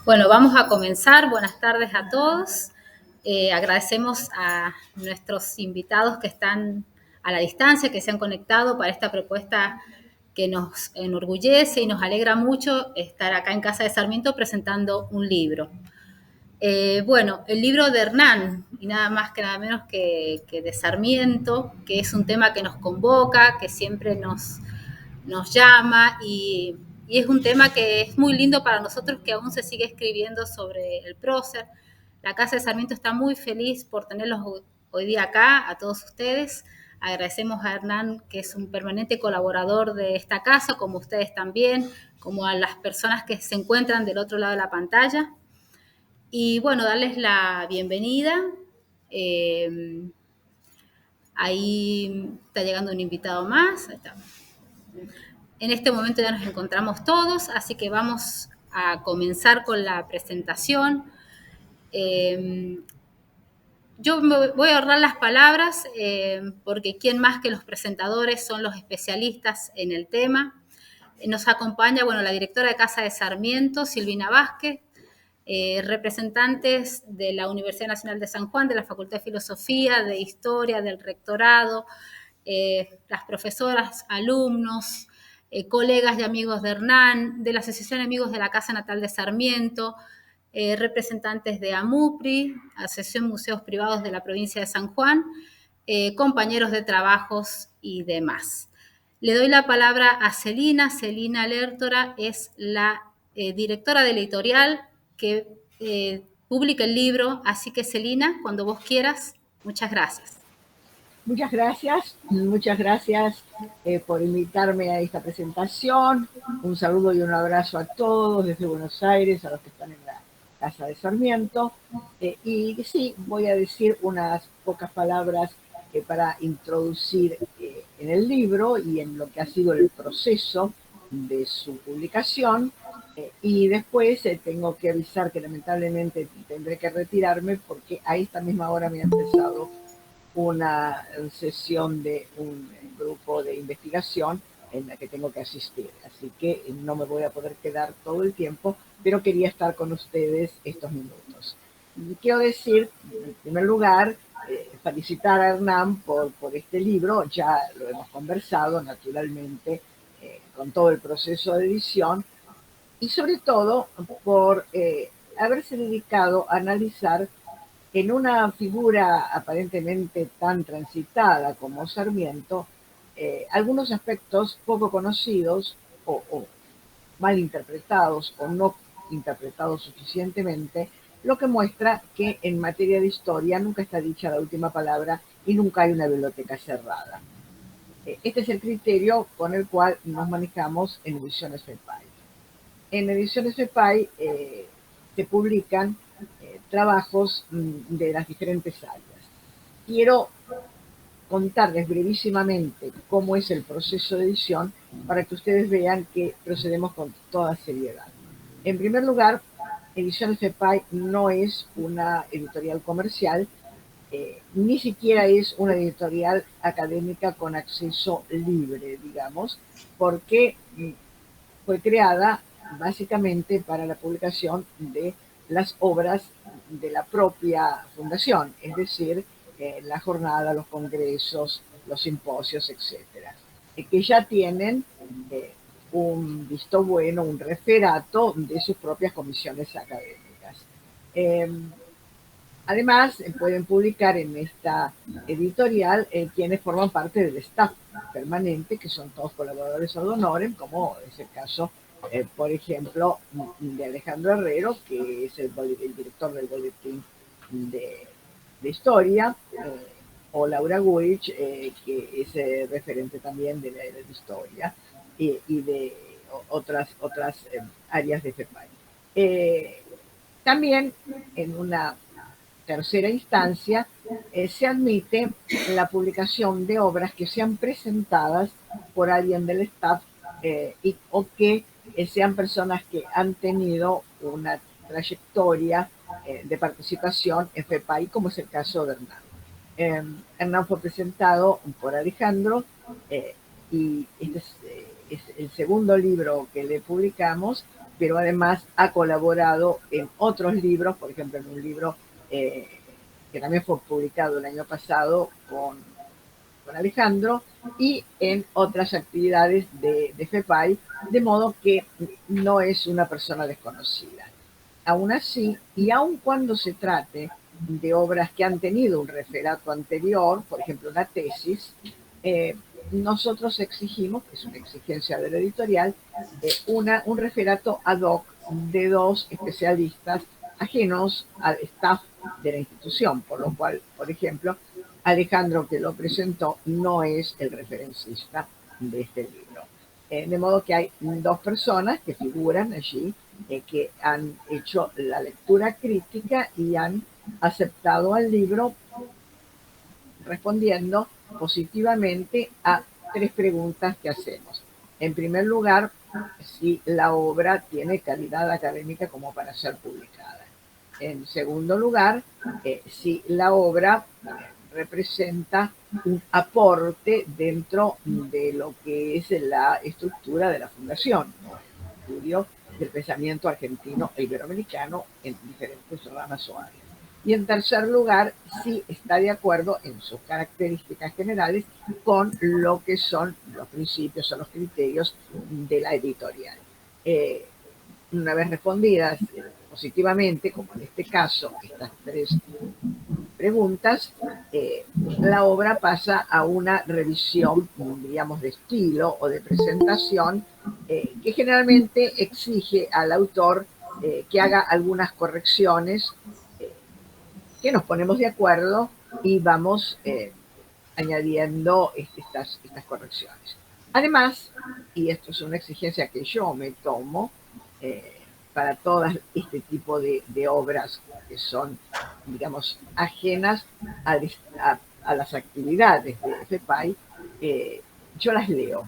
Bueno, vamos a comenzar. Buenas tardes a todos. Agradecemos a nuestros invitados que están a la distancia, que se han conectado para esta propuesta que nos enorgullece y nos alegra mucho estar acá en Casa de Sarmiento presentando un libro. Bueno, el libro de Hernán, y nada más que nada menos que de Sarmiento, que es un tema que nos convoca, que siempre nos llama y es un tema que es muy lindo para nosotros, que aún se sigue escribiendo sobre el prócer. La Casa de Sarmiento está muy feliz por tenerlos hoy día acá, a todos ustedes. Agradecemos a Hernán, que es un permanente colaborador de esta casa, como ustedes también, como a las personas que se encuentran del otro lado de la pantalla. Y bueno, darles la bienvenida. Ahí está llegando un invitado más. Ahí está. En este momento ya nos encontramos todos, así que vamos a comenzar con la presentación. Yo me voy a ahorrar las palabras porque quién más que los presentadores son los especialistas en el tema. Nos acompaña, bueno, la directora de Casa de Sarmiento, Silvina Vázquez, representantes de la Universidad Nacional de San Juan, de la Facultad de Filosofía, de Historia, del Rectorado, las profesoras, alumnos, colegas y amigos de Hernán, de la Asociación de Amigos de la Casa Natal de Sarmiento, representantes de AMUPRI, Asociación Museos Privados de la Provincia de San Juan, compañeros de trabajos y demás. Le doy la palabra a Celina. Celina Lertora es la directora de la editorial que publica el libro, así que Celina, cuando vos quieras, muchas gracias. Muchas gracias por invitarme a esta presentación. Un saludo y un abrazo a todos desde Buenos Aires, a los que están en la Casa de Sarmiento. Y sí, voy a decir unas pocas palabras para introducir en el libro y en lo que ha sido el proceso de su publicación. Y después tengo que avisar que lamentablemente tendré que retirarme porque a esta misma hora me ha empezado una sesión de un grupo de investigación en la que tengo que asistir. Así que no me voy a poder quedar todo el tiempo, pero quería estar con ustedes estos minutos. Y quiero decir, en primer lugar, felicitar a Hernán por este libro. Ya lo hemos conversado, naturalmente, con todo el proceso de edición, y sobre todo por haberse dedicado a analizar en una figura aparentemente tan transitada como Sarmiento, algunos aspectos poco conocidos o mal interpretados o no interpretados suficientemente, lo que muestra que en materia de historia nunca está dicha la última palabra y nunca hay una biblioteca cerrada. Este es el criterio con el cual nos manejamos en Ediciones FEPAI. En Ediciones FEPAI se publican trabajos de las diferentes áreas. Quiero contarles brevísimamente cómo es el proceso de edición para que ustedes vean que procedemos con toda seriedad. En primer lugar, Ediciones FEPAI no es una editorial comercial, ni siquiera es una editorial académica con acceso libre, digamos, porque fue creada básicamente para la publicación de las obras de la propia fundación, es decir, la jornada, los congresos, los simposios, etcétera, que ya tienen un visto bueno, un referato de sus propias comisiones académicas. Además, pueden publicar en esta editorial quienes forman parte del staff permanente, que son todos colaboradores ad honorem, como es el caso, por ejemplo, de Alejandro Herrero, que es el director del boletín de historia, o Laura Gurich, que es referente también de la historia y de otras áreas de FEPAI. También en una tercera instancia, se admite la publicación de obras que sean presentadas por alguien del staff o que sean personas que han tenido una trayectoria de participación en FEPAI, como es el caso de Hernán. Hernán fue presentado por Alejandro y este es el segundo libro que le publicamos, pero además ha colaborado en otros libros, por ejemplo, en un libro que también fue publicado el año pasado con Alejandro, y en otras actividades de FEPAI, de modo que no es una persona desconocida. Aún así, y aun cuando se trate de obras que han tenido un referato anterior, por ejemplo, una tesis, eh, nosotros exigimos, que es una exigencia de la editorial, un referato ad hoc de dos especialistas ajenos al staff de la institución, por lo cual, por ejemplo, Alejandro, que lo presentó, no es el referencista de este libro. De modo que hay dos personas que figuran allí, que han hecho la lectura crítica y han aceptado al libro respondiendo positivamente a tres preguntas que hacemos. En primer lugar, si la obra tiene calidad académica como para ser publicada. En segundo lugar, si la obra representa un aporte dentro de lo que es la estructura de la fundación, ¿no? El estudio del pensamiento argentino e iberoamericano en diferentes ramas o áreas. Y en tercer lugar, si está de acuerdo en sus características generales con lo que son los principios o los criterios de la editorial. Una vez respondidas positivamente, como en este caso, estas tres preguntas, la obra pasa a una revisión, digamos, de estilo o de presentación, que generalmente exige al autor que haga algunas correcciones, que nos ponemos de acuerdo y vamos añadiendo estas correcciones. Además, y esto es una exigencia que yo me tomo para todas este tipo de obras que son, digamos, ajenas a las actividades de FEPAI, yo las leo.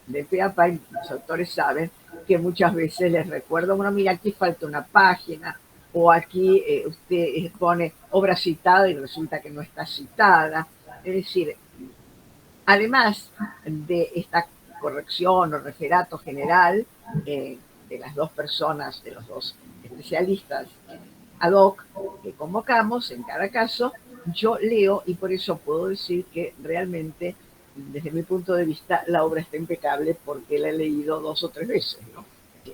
De FEPAI los autores saben que muchas veces les recuerdo, bueno, mira, aquí falta una página, o aquí usted pone obra citada y resulta que no está citada. Es decir, además de esta corrección o referato general de las dos personas, de los dos especialistas ad hoc que convocamos en cada caso, yo leo y por eso puedo decir que realmente, desde mi punto de vista, la obra está impecable porque la he leído 2 o 3 veces, ¿no?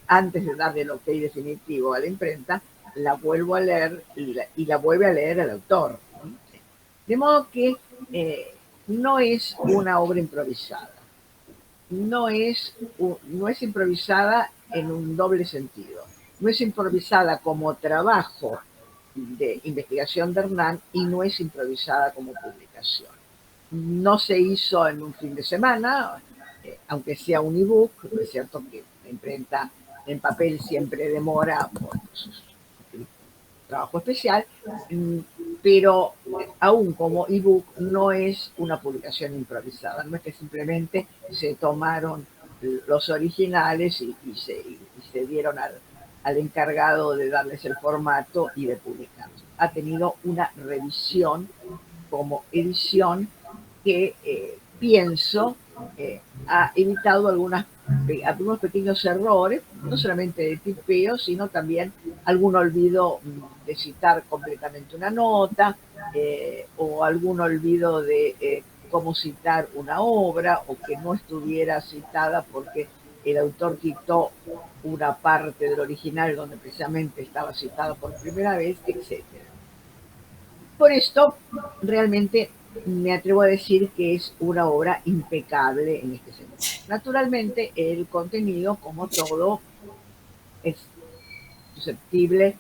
Antes de darle el ok definitivo a la imprenta, la vuelvo a leer y la vuelve a leer el autor. De modo que no es una obra improvisada. No es improvisada en un doble sentido. No es improvisada como trabajo de investigación de Hernán y no es improvisada como publicación. No se hizo en un fin de semana, aunque sea un ebook. Es cierto que la imprenta en papel siempre demora por su trabajo especial, pero aún como ebook no es una publicación improvisada, no es que simplemente se tomaron los originales y se dieron al encargado de darles el formato y de publicarlos. Ha tenido una revisión como edición que pienso ha evitado algunos pequeños errores, no solamente de tipeo, sino también algún olvido de citar completamente una nota, o algún olvido de cómo citar una obra, o que no estuviera citada porque el autor quitó una parte del original donde precisamente estaba citada por primera vez, etc. Por esto, realmente me atrevo a decir que es una obra impecable en este sentido. Naturalmente, el contenido, como todo, es susceptible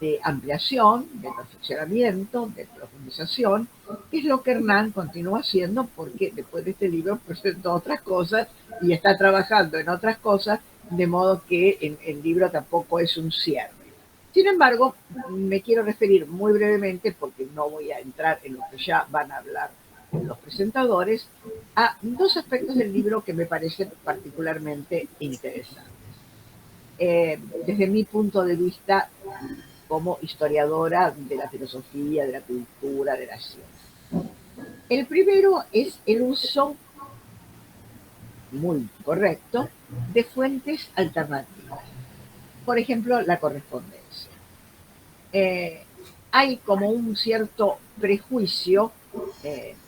de ampliación, de perfeccionamiento, de profundización, que es lo que Hernán continúa haciendo porque después de este libro presentó otras cosas y está trabajando en otras cosas, de modo que el libro tampoco es un cierre. Sin embargo, me quiero referir muy brevemente, porque no voy a entrar en lo que ya van a hablar los presentadores, a dos aspectos del libro que me parecen particularmente interesantes. Desde mi punto de vista como historiadora de la filosofía, de la cultura, de la ciencia. El primero es el uso muy correcto de fuentes alternativas. Por ejemplo, la correspondencia. Hay como un cierto prejuicio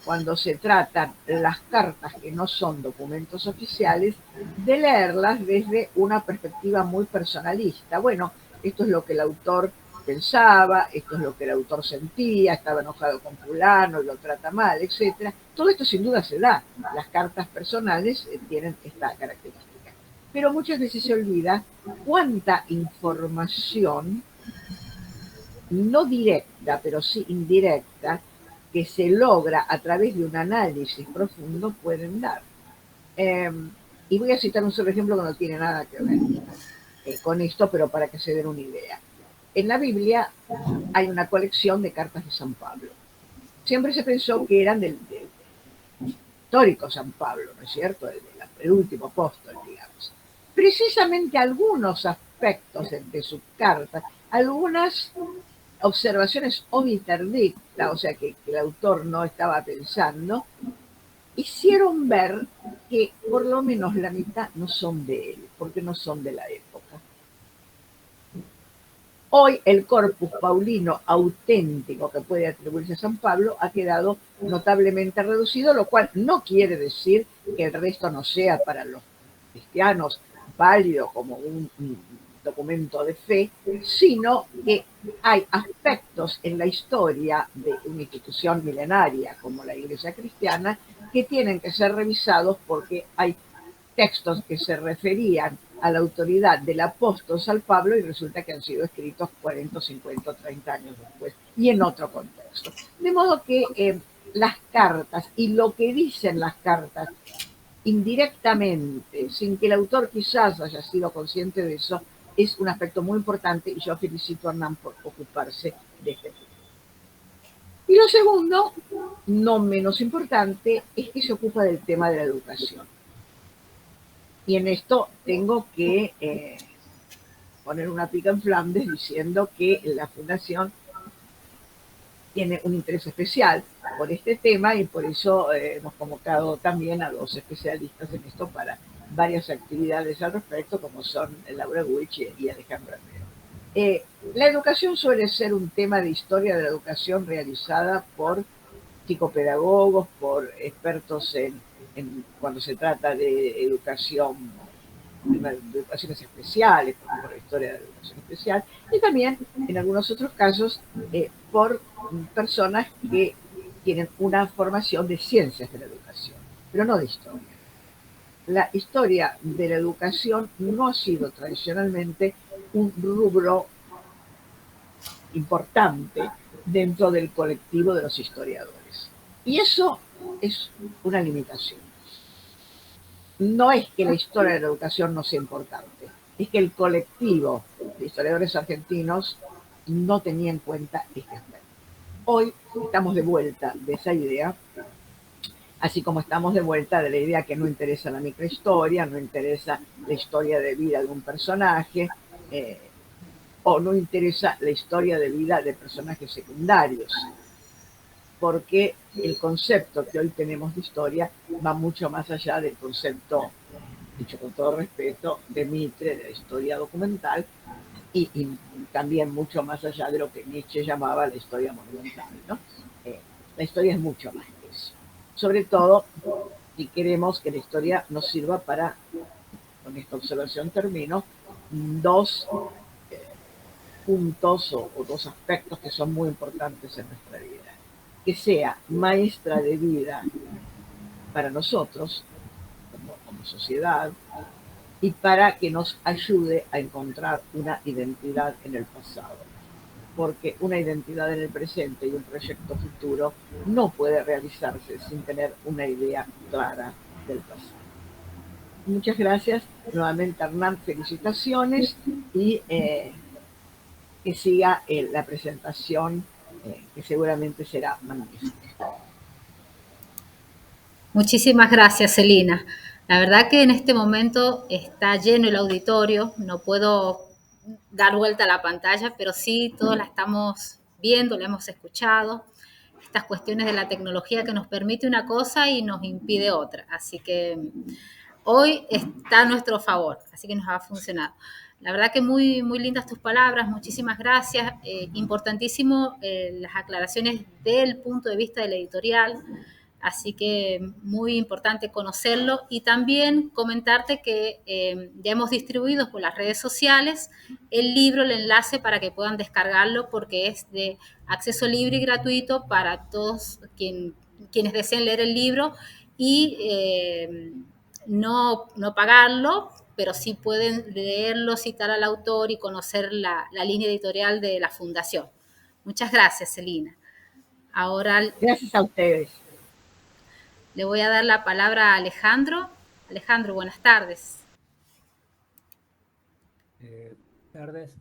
cuando se tratan las cartas que no son documentos oficiales, de leerlas desde una perspectiva muy personalista. Bueno, esto es lo que el autor pensaba, esto es lo que el autor sentía, estaba enojado con fulano y lo trata mal, etc. Todo esto sin duda se da. Las cartas personales tienen esta característica. Pero muchas veces se olvida cuánta información no directa, pero sí indirecta, que se logra a través de un análisis profundo pueden dar. Eh, y voy a citar un solo ejemplo que no tiene nada que ver con esto, pero para que se den una idea. En la Biblia hay una colección de cartas de San Pablo. Siempre se pensó que eran del histórico San Pablo, ¿no es cierto? El último apóstol, digamos. Precisamente algunos aspectos de sus cartas, algunas observaciones obiterdicta, o sea que el autor no estaba pensando, hicieron ver que por lo menos la mitad no son de él, porque no son de la época. Hoy el corpus paulino auténtico que puede atribuirse a San Pablo ha quedado notablemente reducido, lo cual no quiere decir que el resto no sea para los cristianos válido como un documento de fe, sino que hay aspectos en la historia de una institución milenaria como la Iglesia cristiana que tienen que ser revisados porque hay textos que se referían a la autoridad del apóstol San Pablo y resulta que han sido escritos 40, 50, 30 años después y en otro contexto. De modo que las cartas y lo que dicen las cartas indirectamente, sin que el autor quizás haya sido consciente de eso, es un aspecto muy importante y yo felicito a Hernán por ocuparse de este tema. Y lo segundo, no menos importante, es que se ocupa del tema de la educación. Y en esto tengo que poner una pica en Flandes diciendo que la Fundación tiene un interés especial por este tema y por eso hemos convocado también a dos especialistas en esto para varias actividades al respecto, como son Laura Buich y Alejandra Herrero. La educación suele ser un tema de historia de la educación realizada por psicopedagogos, por expertos cuando se trata de educación, de educaciones especiales, por la historia de la educación especial, y también en algunos otros casos por personas que tienen una formación de ciencias de la educación, pero no de historia. La historia de la educación no ha sido tradicionalmente un rubro importante dentro del colectivo de los historiadores. Y eso es una limitación. No es que la historia de la educación no sea importante, es que el colectivo de historiadores argentinos no tenía en cuenta este aspecto. Hoy estamos de vuelta de esa idea, así como estamos de vuelta de la idea que no interesa la microhistoria, no interesa la historia de vida de un personaje, o no interesa la historia de vida de personajes secundarios, porque el concepto que hoy tenemos de historia va mucho más allá del concepto, dicho con todo respeto, de Mitre, de la historia documental, y también mucho más allá de lo que Nietzsche llamaba la historia monumental, ¿no? La historia es mucho más que eso. Sobre todo si queremos que la historia nos sirva para, con esta observación termino, dos puntos o dos aspectos que son muy importantes en nuestra vida. Que sea maestra de vida para nosotros, como sociedad, y para que nos ayude a encontrar una identidad en el pasado. Porque una identidad en el presente y un proyecto futuro no puede realizarse sin tener una idea clara del pasado. Muchas gracias. Nuevamente, Hernán, felicitaciones y que siga la presentación, que seguramente será magnífica. Muchísimas gracias, Celina. La verdad que en este momento está lleno el auditorio, no puedo dar vuelta a la pantalla, pero sí todos la estamos viendo, la hemos escuchado. Estas cuestiones de la tecnología que nos permite una cosa y nos impide otra. Así que hoy está a nuestro favor, así que nos ha funcionado. La verdad que muy, muy lindas tus palabras, muchísimas gracias. Importantísimo las aclaraciones del punto de vista del editorial, así que muy importante conocerlo y también comentarte que ya hemos distribuido por las redes sociales el libro, el enlace para que puedan descargarlo porque es de acceso libre y gratuito para todos quienes deseen leer el libro y no pagarlo, pero sí pueden leerlo, citar al autor y conocer la línea editorial de la Fundación. Muchas gracias, Celina. Ahora Gracias a ustedes. le voy a dar la palabra a Alejandro. Alejandro, buenas tardes. Buenas tardes.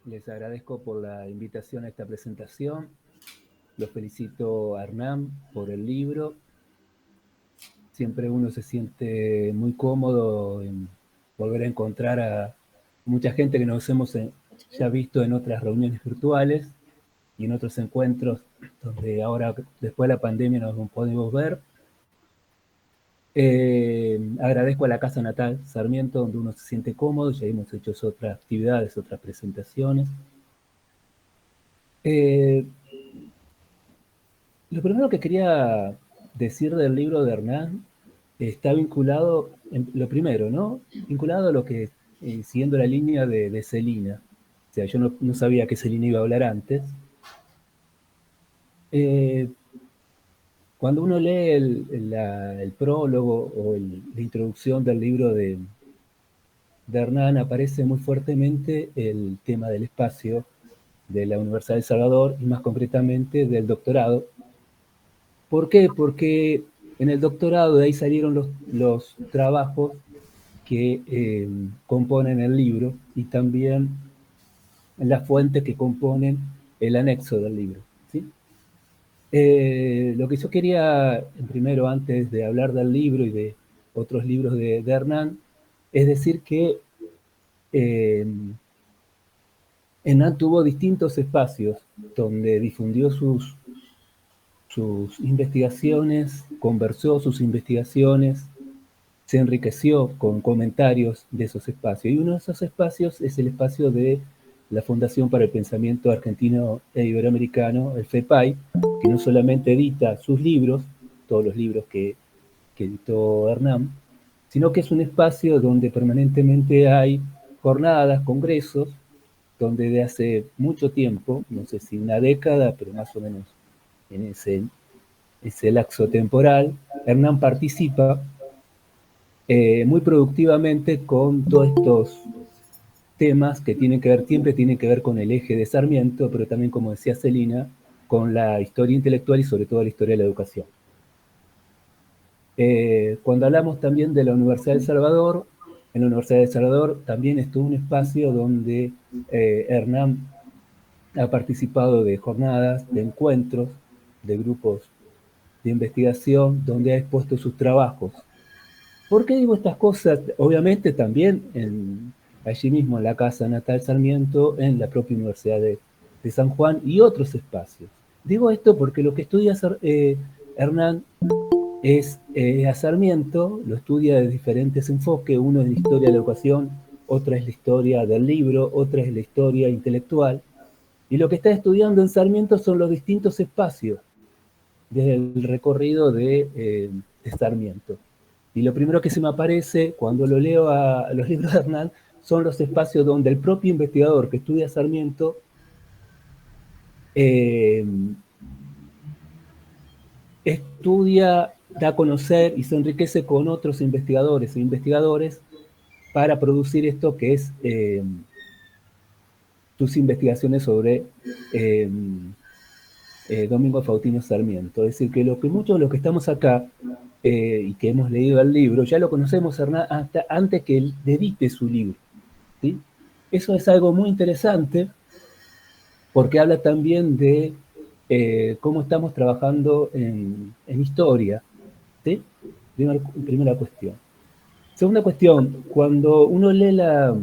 Les agradezco por la invitación a esta presentación. Los felicito a Hernán por el libro. Siempre uno se siente muy cómodo en volver a encontrar a mucha gente que nos hemos ya visto en otras reuniones virtuales y en otros encuentros donde ahora, después de la pandemia, nos podemos ver. Agradezco a la Casa Natal Sarmiento, donde uno se siente cómodo, ya hemos hecho otras actividades, otras presentaciones. Lo primero que quería decir del libro de Hernán está vinculado, lo primero, ¿no? Vinculado a lo que, siguiendo la línea de Celina. O sea, yo no sabía que Celina iba a hablar antes. Cuando uno lee el prólogo o la introducción del libro de Hernán, aparece muy fuertemente el tema del espacio de la Universidad de El Salvador y más concretamente del doctorado. ¿Por qué? Porque en el doctorado de ahí salieron los trabajos que componen el libro y también las fuentes que componen el anexo del libro, ¿sí? Lo que yo quería, primero, antes de hablar del libro y de otros libros de Hernán, es decir que Hernán tuvo distintos espacios donde difundió sus investigaciones, conversó sus investigaciones, se enriqueció con comentarios de esos espacios. Y uno de esos espacios es el espacio de la Fundación para el Pensamiento Argentino e Iberoamericano, el FEPAI, que no solamente edita sus libros, todos los libros que editó Hernán, sino que es un espacio donde permanentemente hay jornadas, congresos, donde de hace mucho tiempo, no sé si una década, pero más o menos en ese lapso temporal, Hernán participa muy productivamente con todos estos temas que siempre tienen que ver con el eje de Sarmiento, pero también, como decía Celina, con la historia intelectual y sobre todo la historia de la educación. Cuando hablamos también de la Universidad de El Salvador, en la Universidad de El Salvador también estuvo un espacio donde Hernán ha participado de jornadas, de encuentros, de grupos de investigación, donde ha expuesto sus trabajos. ¿Por qué digo estas cosas? Obviamente también allí mismo en la Casa Natal Sarmiento, en la propia Universidad de San Juan y otros espacios. Digo esto porque lo que estudia Hernán es a Sarmiento, lo estudia de diferentes enfoques, uno es la historia de la educación, otra es la historia del libro, otra es la historia intelectual, y lo que está estudiando en Sarmiento son los distintos espacios desde el recorrido de Sarmiento. Y lo primero que se me aparece cuando lo leo a los libros de Hernán son los espacios donde el propio investigador que estudia Sarmiento estudia, da a conocer y se enriquece con otros investigadores e investigadores para producir esto que es sus investigaciones sobre Domingo Faustino Sarmiento. Es decir, que muchos de los que estamos acá y que hemos leído el libro, ya lo conocemos Hernán hasta antes que él edite su libro, ¿sí? Eso es algo muy interesante porque habla también de cómo estamos trabajando en historia, ¿sí? Primera cuestión. Segunda cuestión, cuando uno lee la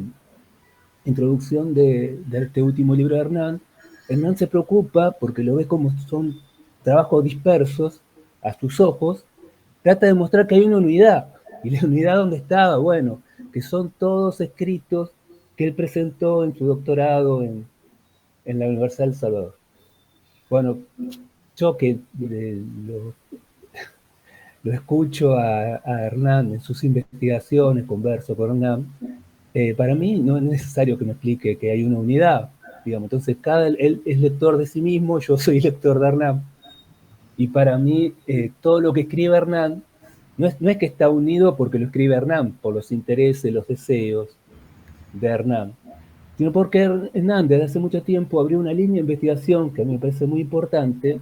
introducción de este último libro de Hernán, Hernán se preocupa porque lo ve como son trabajos dispersos a sus ojos, trata de mostrar que hay una unidad. ¿Y la unidad dónde estaba? Bueno, que son todos escritos que él presentó en su doctorado en la Universidad del Salvador. Bueno, yo que lo escucho a Hernán en sus investigaciones, converso con Hernán, para mí no es necesario que me explique que hay una unidad, digamos. Entonces, él es lector de sí mismo, yo soy lector de Hernán, y para mí todo lo que escribe Hernán no es que está unido porque lo escribe Hernán, por los intereses, los deseos de Hernán, sino porque Hernán desde hace mucho tiempo abrió una línea de investigación que a mí me parece muy importante,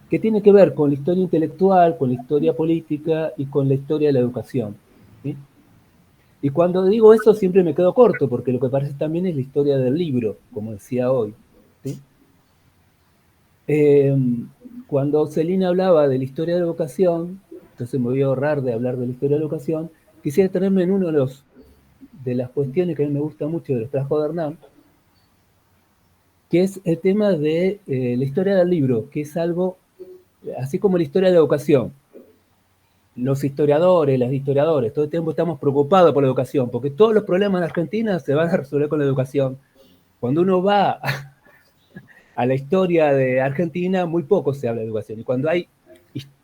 que tiene que ver con la historia intelectual, con la historia política y con la historia de la educación. ¿Sí? Y cuando digo eso siempre me quedo corto, porque lo que parece también es la historia del libro, como decía hoy. ¿Sí? Cuando Celina hablaba de la historia de la educación, entonces me voy a ahorrar de hablar de la historia de la educación, quisiera tenerme en uno de las cuestiones que a mí me gusta mucho de los trabajos de Hernán, que es el tema de la historia del libro, que es algo, así como la historia de la educación. Los historiadores, las historiadores, todo el tiempo estamos preocupados por la educación, porque todos los problemas en Argentina se van a resolver con la educación. Cuando uno va a la historia de Argentina, muy poco se habla de educación. Y cuando hay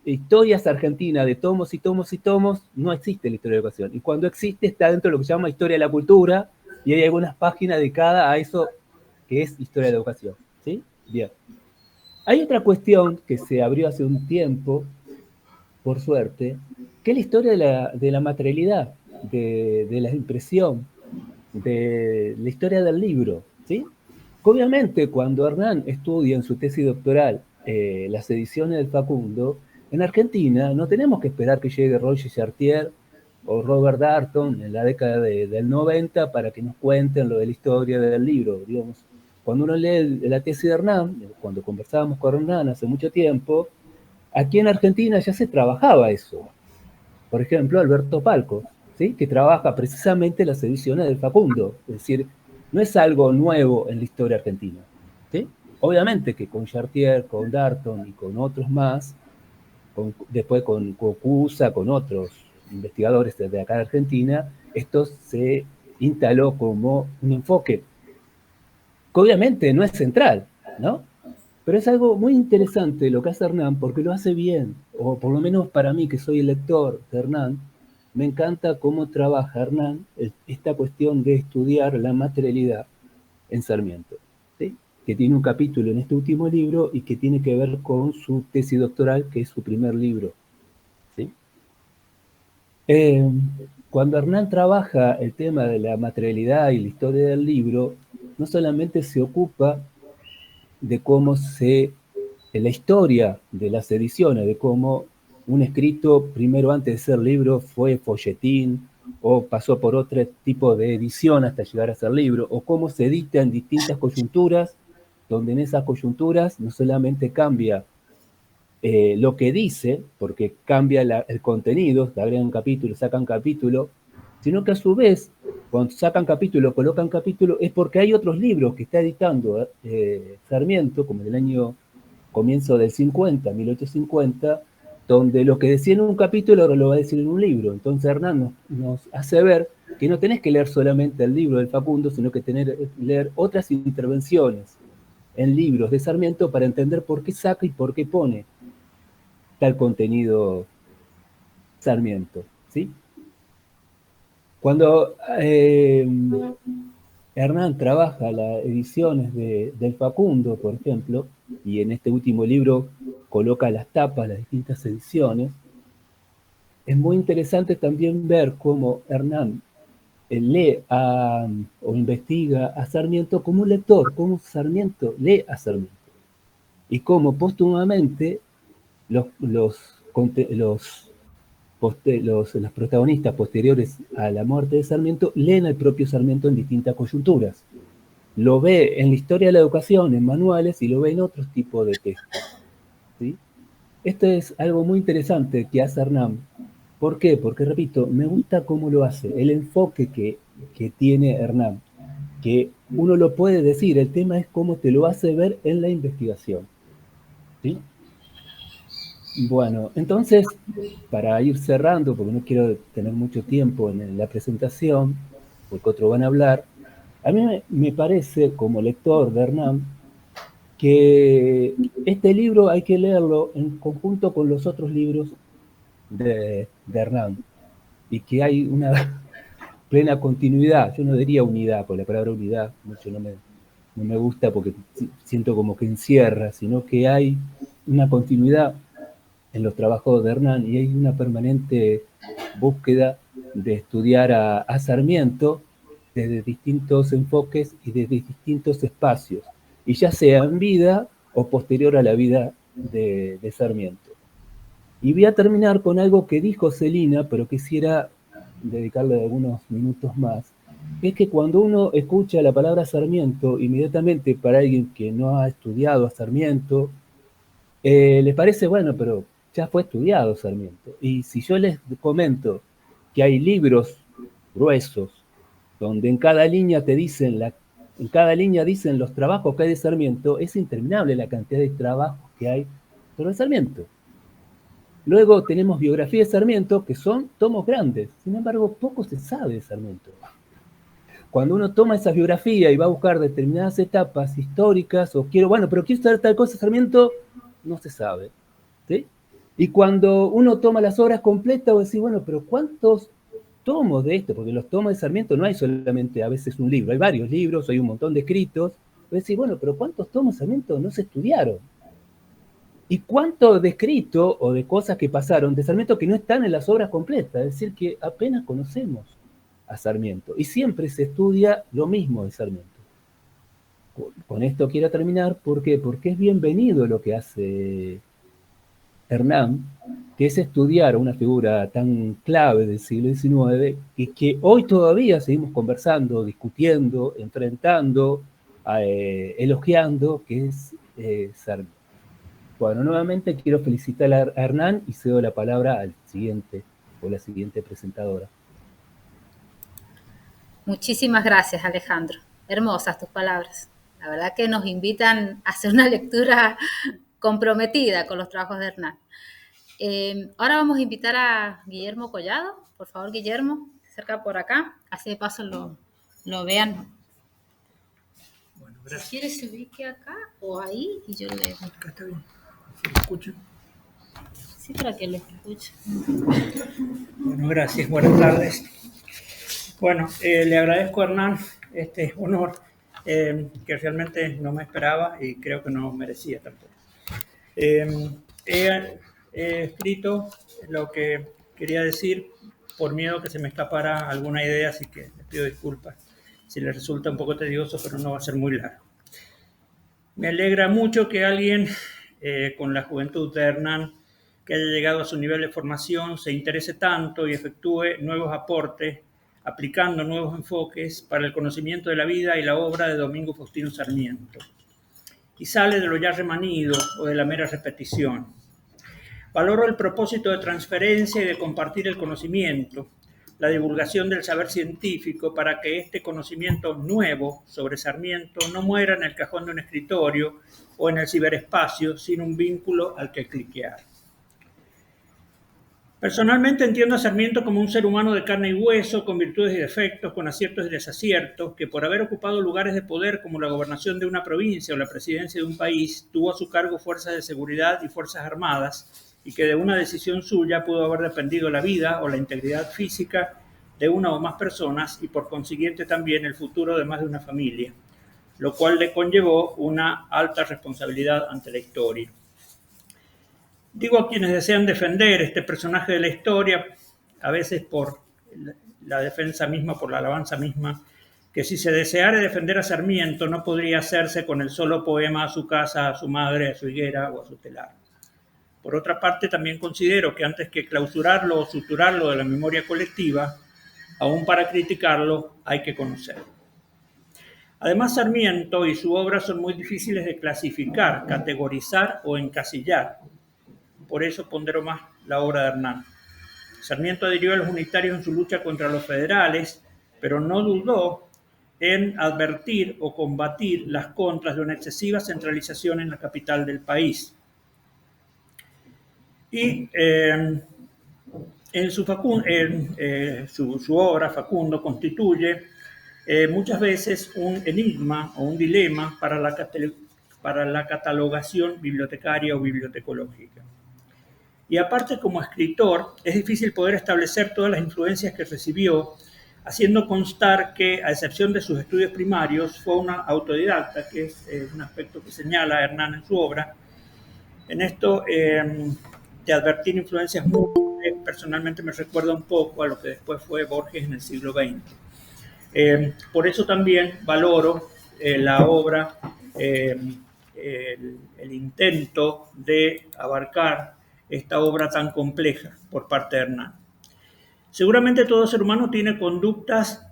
historias argentinas de tomos y tomos y tomos, no existe la historia de educación. Y cuando existe, está dentro de lo que se llama historia de la cultura, y hay algunas páginas dedicadas a eso que es historia de la educación. ¿Sí? Bien. Hay otra cuestión que se abrió hace un tiempo, por suerte, que es la historia de la materialidad, de la impresión, de la historia del libro, ¿sí? Obviamente, cuando Hernán estudia en su tesis doctoral las ediciones del Facundo, en Argentina no tenemos que esperar que llegue Roger Chartier o Robert Darnton en la década del 90 para que nos cuenten lo de la historia del libro, digamos. Cuando uno lee la tesis de Hernán, cuando conversábamos con Hernán hace mucho tiempo, aquí en Argentina ya se trabajaba eso. Por ejemplo, Alberto Palco, ¿sí? Que trabaja precisamente las ediciones del Facundo. Es decir, no es algo nuevo en la historia argentina. ¿Sí? Obviamente que con Chartier, con Darnton y con otros más, después con Cocusa, con otros investigadores desde acá de Argentina, esto se instaló como un enfoque que obviamente no es central, ¿no? Pero es algo muy interesante lo que hace Hernán, porque lo hace bien, o por lo menos para mí, que soy el lector de Hernán, me encanta cómo trabaja Hernán esta cuestión de estudiar la materialidad en Sarmiento, ¿sí? Que tiene un capítulo en este último libro y que tiene que ver con su tesis doctoral, que es su primer libro. ¿Sí? Cuando Hernán trabaja el tema de la materialidad y la historia del libro, no solamente se ocupa de cómo la historia de las ediciones, de cómo un escrito, primero antes de ser libro, fue folletín, o pasó por otro tipo de edición hasta llegar a ser libro, o cómo se edita en distintas coyunturas, donde en esas coyunturas no solamente cambia lo que dice, porque cambia el contenido, se agregan capítulos, sacan capítulo, sino que a su vez, cuando sacan capítulo, colocan capítulo, es porque hay otros libros que está editando Sarmiento, como del año comienzo del 50, 1850, donde lo que decía en un capítulo ahora lo va a decir en un libro. Entonces Hernán nos hace ver que no tenés que leer solamente el libro del Facundo, sino que leer otras intervenciones en libros de Sarmiento para entender por qué saca y por qué pone tal contenido Sarmiento, ¿sí? Cuando Hernán trabaja las ediciones del Facundo, por ejemplo, y en este último libro coloca las tapas, las distintas ediciones, es muy interesante también ver cómo Hernán o investiga a Sarmiento como un lector, cómo Sarmiento lee a Sarmiento, y cómo póstumamente los protagonistas posteriores a la muerte de Sarmiento leen al propio Sarmiento en distintas coyunturas. Lo ve en la historia de la educación, en manuales, y lo ve en otros tipos de textos. ¿Sí? Esto es algo muy interesante que hace Hernán. ¿Por qué? Porque, repito, me gusta cómo lo hace, el enfoque que tiene Hernán, que uno lo puede decir, el tema es cómo te lo hace ver en la investigación. ¿Sí? Bueno, entonces, para ir cerrando, porque no quiero tener mucho tiempo en la presentación, porque otros van a hablar, a mí me parece, como lector de Hernán, que este libro hay que leerlo en conjunto con los otros libros de Hernán, y que hay una plena continuidad. Yo no diría unidad, porque la palabra unidad mucho no me gusta porque siento como que encierra, sino que hay una continuidad en los trabajos de Hernán y hay una permanente búsqueda de estudiar a Sarmiento desde distintos enfoques y desde distintos espacios, y ya sea en vida o posterior a la vida de Sarmiento. Y voy a terminar con algo que dijo Celina, pero quisiera dedicarle algunos minutos más. Es que cuando uno escucha la palabra Sarmiento, inmediatamente para alguien que no ha estudiado a Sarmiento, les parece, bueno, pero ya fue estudiado Sarmiento. Y si yo les comento que hay libros gruesos, donde en cada línea en cada línea dicen los trabajos que hay de Sarmiento, es interminable la cantidad de trabajos que hay sobre Sarmiento. Luego tenemos biografía de Sarmiento, que son tomos grandes. Sin embargo, poco se sabe de Sarmiento. Cuando uno toma esa biografía y va a buscar determinadas etapas históricas, o quiero saber tal cosa de Sarmiento, no se sabe. ¿Sí? Y cuando uno toma las obras completas, vos decís, bueno, pero ¿cuántos tomos de esto? Porque los tomos de Sarmiento no hay solamente a veces un libro, hay varios libros, hay un montón de escritos. Vos decís, bueno, pero ¿cuántos tomos de Sarmiento no se estudiaron? ¿Y cuánto de escrito o de cosas que pasaron de Sarmiento que no están en las obras completas? Es decir, que apenas conocemos a Sarmiento. Y siempre se estudia lo mismo de Sarmiento. Con esto quiero terminar. ¿Por qué? Porque es bienvenido lo que hace Hernán, que es estudiar a una figura tan clave del siglo XIX y que hoy todavía seguimos conversando, discutiendo, enfrentando, elogiando, que es Sarmiento. Bueno, nuevamente quiero felicitar a Hernán y cedo la palabra al siguiente o la siguiente presentadora. Muchísimas gracias, Alejandro. Hermosas tus palabras. La verdad que nos invitan a hacer una lectura comprometida con los trabajos de Hernán. Ahora vamos a invitar a Guillermo Collado. Por favor, Guillermo, cerca por acá. Así de paso lo vean. Bueno, gracias. Si quiere se ubique acá o ahí y yo le... Acá está bien. ¿Se lo escuchan? Sí, para que lo escuchen. Bueno, gracias. Buenas tardes. Bueno, le agradezco a Hernán este honor que realmente no me esperaba y creo que no merecía tampoco. He escrito lo que quería decir por miedo que se me escapara alguna idea, así que les pido disculpas si les resulta un poco tedioso, pero no va a ser muy largo. Me alegra mucho que alguien con la juventud de Hernán, que haya llegado a su nivel de formación, se interese tanto y efectúe nuevos aportes, aplicando nuevos enfoques para el conocimiento de la vida y la obra de Domingo Faustino Sarmiento. Y sale de lo ya remanido o de la mera repetición. Valoro el propósito de transferencia y de compartir el conocimiento, la divulgación del saber científico para que este conocimiento nuevo sobre Sarmiento no muera en el cajón de un escritorio o en el ciberespacio sin un vínculo al que cliquear. Personalmente entiendo a Sarmiento como un ser humano de carne y hueso, con virtudes y defectos, con aciertos y desaciertos, que por haber ocupado lugares de poder como la gobernación de una provincia o la presidencia de un país, tuvo a su cargo fuerzas de seguridad y fuerzas armadas, y que de una decisión suya pudo haber dependido la vida o la integridad física de una o más personas y por consiguiente también el futuro de más de una familia, lo cual le conllevó una alta responsabilidad ante la historia. Digo a quienes desean defender este personaje de la historia, a veces por la defensa misma, por la alabanza misma, que si se deseara defender a Sarmiento no podría hacerse con el solo poema a su casa, a su madre, a su higuera o a su telar. Por otra parte, también considero que antes que clausurarlo o suturarlo de la memoria colectiva, aún para criticarlo hay que conocerlo. Además, Sarmiento y su obra son muy difíciles de clasificar, categorizar o encasillar. Por eso pondero más la obra de Hernán. Sarmiento adhirió a los unitarios en su lucha contra los federales, pero no dudó en advertir o combatir las contras de una excesiva centralización en la capital del país. Y en su obra, Facundo constituye muchas veces un enigma o un dilema para la catalogación bibliotecaria o bibliotecológica. Y aparte, como escritor, es difícil poder establecer todas las influencias que recibió, haciendo constar que, a excepción de sus estudios primarios, fue una autodidacta, que es un aspecto que señala Hernán en su obra. En esto, de advertir influencias múltiples, personalmente me recuerda un poco a lo que después fue Borges en el siglo XX. Por eso también valoro la obra, el intento de abarcar esta obra tan compleja por parte de Hernán. Seguramente todo ser humano tiene conductas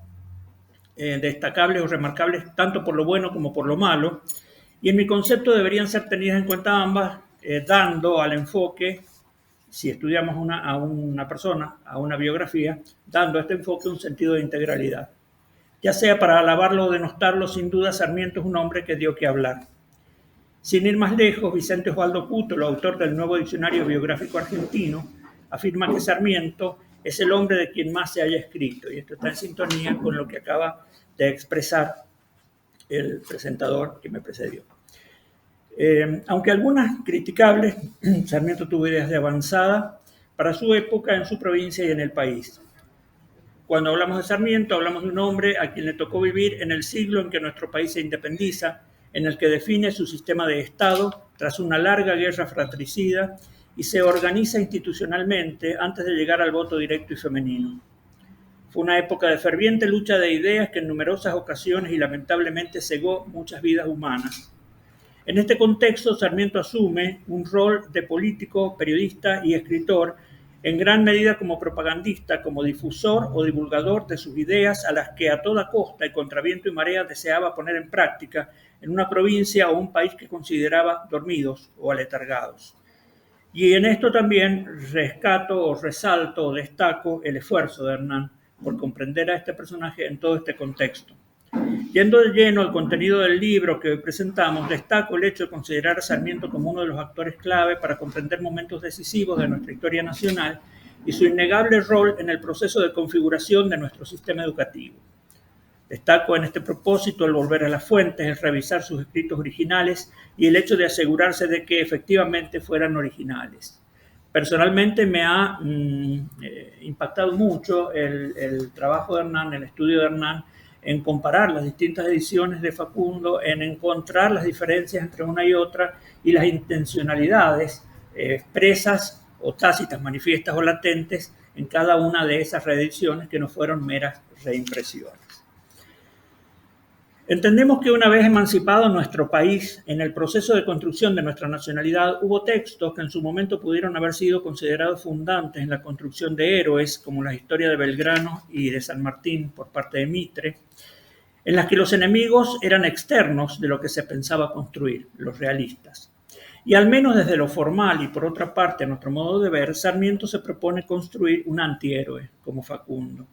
destacables o remarcables tanto por lo bueno como por lo malo, y en mi concepto deberían ser tenidas en cuenta ambas, dando al enfoque, si estudiamos a una persona, a una biografía, dando a este enfoque un sentido de integralidad. Ya sea para alabarlo o denostarlo, sin duda Sarmiento es un hombre que dio que hablar. Sin ir más lejos, Vicente Osvaldo Cútolo, autor del Nuevo Diccionario Biográfico Argentino, afirma que Sarmiento es el hombre de quien más se haya escrito, y esto está en sintonía con lo que acaba de expresar el presentador que me precedió. Aunque algunas criticables, Sarmiento tuvo ideas de avanzada para su época en su provincia y en el país. Cuando hablamos de Sarmiento, hablamos de un hombre a quien le tocó vivir en el siglo en que nuestro país se independiza, en el que define su sistema de Estado tras una larga guerra fratricida y se organiza institucionalmente antes de llegar al voto directo y femenino. Fue una época de ferviente lucha de ideas que en numerosas ocasiones y lamentablemente cegó muchas vidas humanas. En este contexto, Sarmiento asume un rol de político, periodista y escritor, en gran medida como propagandista, como difusor o divulgador de sus ideas a las que a toda costa y contra viento y marea deseaba poner en práctica en una provincia o un país que consideraba dormidos o aletargados. Y en esto también rescato o resalto o destaco el esfuerzo de Hernán por comprender a este personaje en todo este contexto. Yendo de lleno al contenido del libro que hoy presentamos, destaco el hecho de considerar a Sarmiento como uno de los actores clave para comprender momentos decisivos de nuestra historia nacional y su innegable rol en el proceso de configuración de nuestro sistema educativo. Destaco en este propósito el volver a las fuentes, el revisar sus escritos originales y el hecho de asegurarse de que efectivamente fueran originales. Personalmente me ha impactado mucho el trabajo de Hernán, el estudio de Hernán, en comparar las distintas ediciones de Facundo, en encontrar las diferencias entre una y otra y las intencionalidades expresas o tácitas, manifiestas o latentes en cada una de esas reediciones que no fueron meras reimpresiones. Entendemos que una vez emancipado nuestro país, en el proceso de construcción de nuestra nacionalidad, hubo textos que en su momento pudieron haber sido considerados fundantes en la construcción de héroes, como la historia de Belgrano y de San Martín por parte de Mitre, en las que los enemigos eran externos de lo que se pensaba construir, los realistas. Y al menos desde lo formal y por otra parte, a nuestro modo de ver, Sarmiento se propone construir un antihéroe, como Facundo.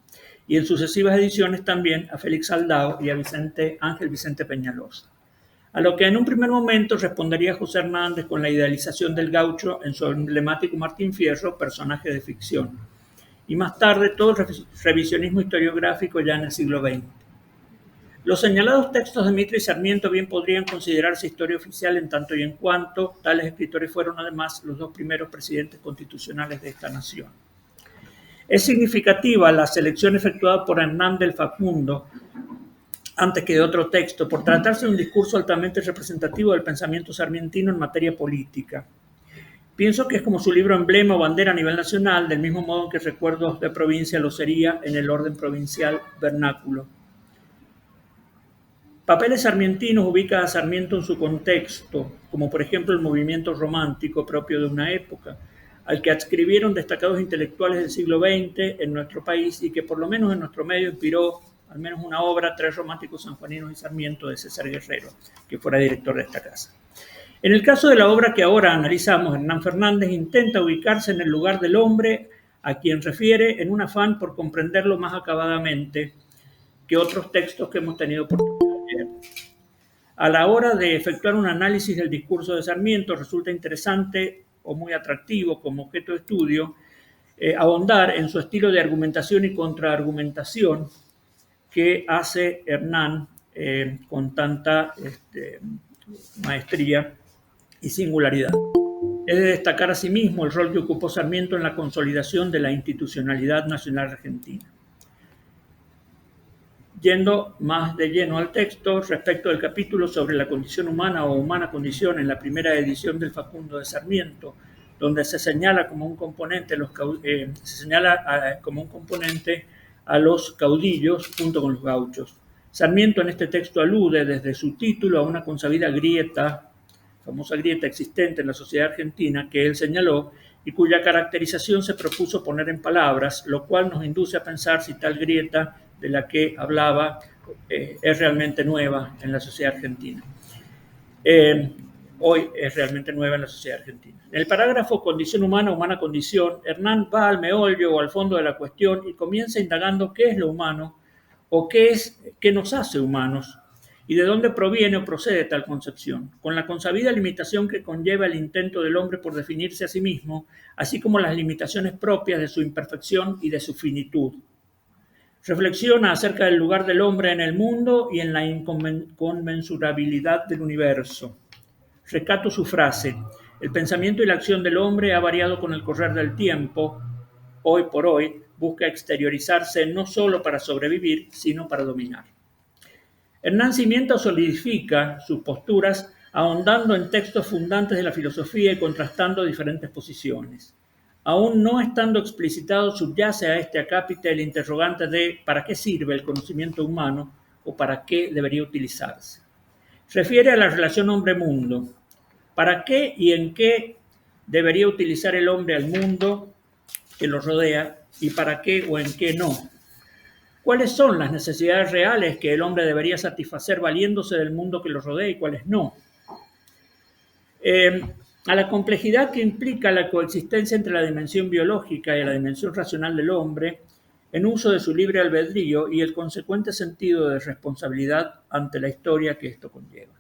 Y en sucesivas ediciones también a Félix Aldao y a Ángel Vicente Peñalosa. A lo que en un primer momento respondería José Hernández con la idealización del gaucho en su emblemático Martín Fierro, personaje de ficción. Y más tarde todo el revisionismo historiográfico ya en el siglo XX. Los señalados textos de Mitre y Sarmiento bien podrían considerarse historia oficial en tanto y en cuanto tales escritores fueron además los dos primeros presidentes constitucionales de esta nación. Es significativa la selección efectuada por Hernán del Facundo antes que de otro texto, por tratarse de un discurso altamente representativo del pensamiento sarmientino en materia política. Pienso que es como su libro emblema o bandera a nivel nacional, del mismo modo que Recuerdos de Provincia lo sería en el orden provincial vernáculo. Papeles sarmientinos ubica a Sarmiento en su contexto, como por ejemplo el movimiento romántico propio de una época, al que adscribieron destacados intelectuales del siglo XX en nuestro país y que por lo menos en nuestro medio inspiró al menos una obra, Tres románticos sanjuaninos y Sarmiento, de César Guerrero, que fuera director de esta casa. En el caso de la obra que ahora analizamos, Hernán Fernández intenta ubicarse en el lugar del hombre a quien refiere en un afán por comprenderlo más acabadamente que otros textos que hemos tenido oportunidad de leer. A la hora de efectuar un análisis del discurso de Sarmiento, resulta interesante o muy atractivo como objeto de estudio, ahondar en su estilo de argumentación y contraargumentación que hace Hernán con tanta maestría y singularidad. Es de destacar asimismo el rol que ocupó Sarmiento en la consolidación de la institucionalidad nacional argentina. Yendo más de lleno al texto, respecto del capítulo sobre la condición humana o humana condición en la primera edición del Facundo de Sarmiento, donde se señala como un componente, como un componente a los caudillos junto con los gauchos. Sarmiento en este texto alude desde su título a una consabida grieta, famosa grieta existente en la sociedad argentina, que él señaló y cuya caracterización se propuso poner en palabras, lo cual nos induce a pensar si tal grieta de la que hablaba es realmente nueva en la sociedad argentina. Hoy es realmente nueva en la sociedad argentina. En el parágrafo condición humana, humana condición, Hernán va al meollo o al fondo de la cuestión y comienza indagando qué es lo humano o qué nos hace humanos y de dónde proviene o procede tal concepción, con la consabida limitación que conlleva el intento del hombre por definirse a sí mismo, así como las limitaciones propias de su imperfección y de su finitud. Reflexiona acerca del lugar del hombre en el mundo y en la inconmensurabilidad del universo. Rescato su frase: el pensamiento y la acción del hombre ha variado con el correr del tiempo. Hoy por hoy busca exteriorizarse no solo para sobrevivir, sino para dominar. Hernán cimienta o solidifica sus posturas ahondando en textos fundantes de la filosofía y contrastando diferentes posiciones. Aún no estando explicitado, subyace a este acápite el interrogante de ¿para qué sirve el conocimiento humano o para qué debería utilizarse? Refiere a la relación hombre-mundo. ¿Para qué y en qué debería utilizar el hombre al mundo que lo rodea y para qué o en qué no? ¿Cuáles son las necesidades reales que el hombre debería satisfacer valiéndose del mundo que lo rodea y cuáles no? A la complejidad que implica la coexistencia entre la dimensión biológica y la dimensión racional del hombre, en uso de su libre albedrío y el consecuente sentido de responsabilidad ante la historia que esto conlleva.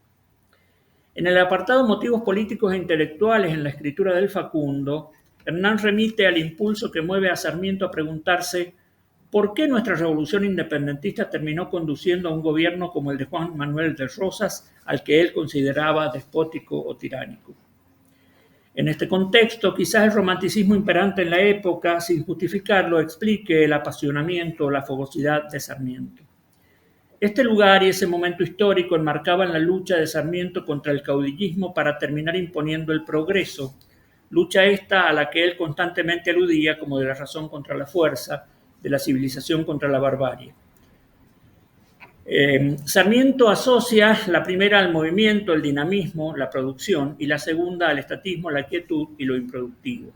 En el apartado motivos políticos e intelectuales en la escritura del Facundo, Hernán remite al impulso que mueve a Sarmiento a preguntarse ¿por qué nuestra revolución independentista terminó conduciendo a un gobierno como el de Juan Manuel de Rosas, al que él consideraba despótico o tiránico? En este contexto, quizás el romanticismo imperante en la época, sin justificarlo, explique el apasionamiento o la fogosidad de Sarmiento. Este lugar y ese momento histórico enmarcaban la lucha de Sarmiento contra el caudillismo para terminar imponiendo el progreso, lucha esta a la que él constantemente aludía como de la razón contra la fuerza, de la civilización contra la barbarie. Sarmiento asocia la primera al movimiento, el dinamismo, la producción, y la segunda al estatismo, la quietud y lo improductivo.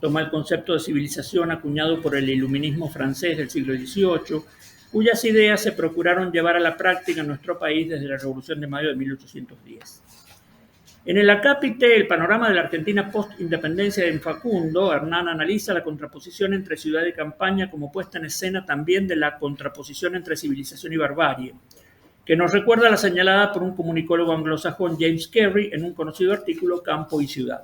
Toma el concepto de civilización acuñado por el iluminismo francés del siglo XVIII, cuyas ideas se procuraron llevar a la práctica en nuestro país desde la Revolución de Mayo de 1810. En el acápite El panorama de la Argentina post-independencia de Facundo, Hernán analiza la contraposición entre ciudad y campaña como puesta en escena también de la contraposición entre civilización y barbarie, que nos recuerda la señalada por un comunicólogo anglosajón James Carey en un conocido artículo Campo y Ciudad.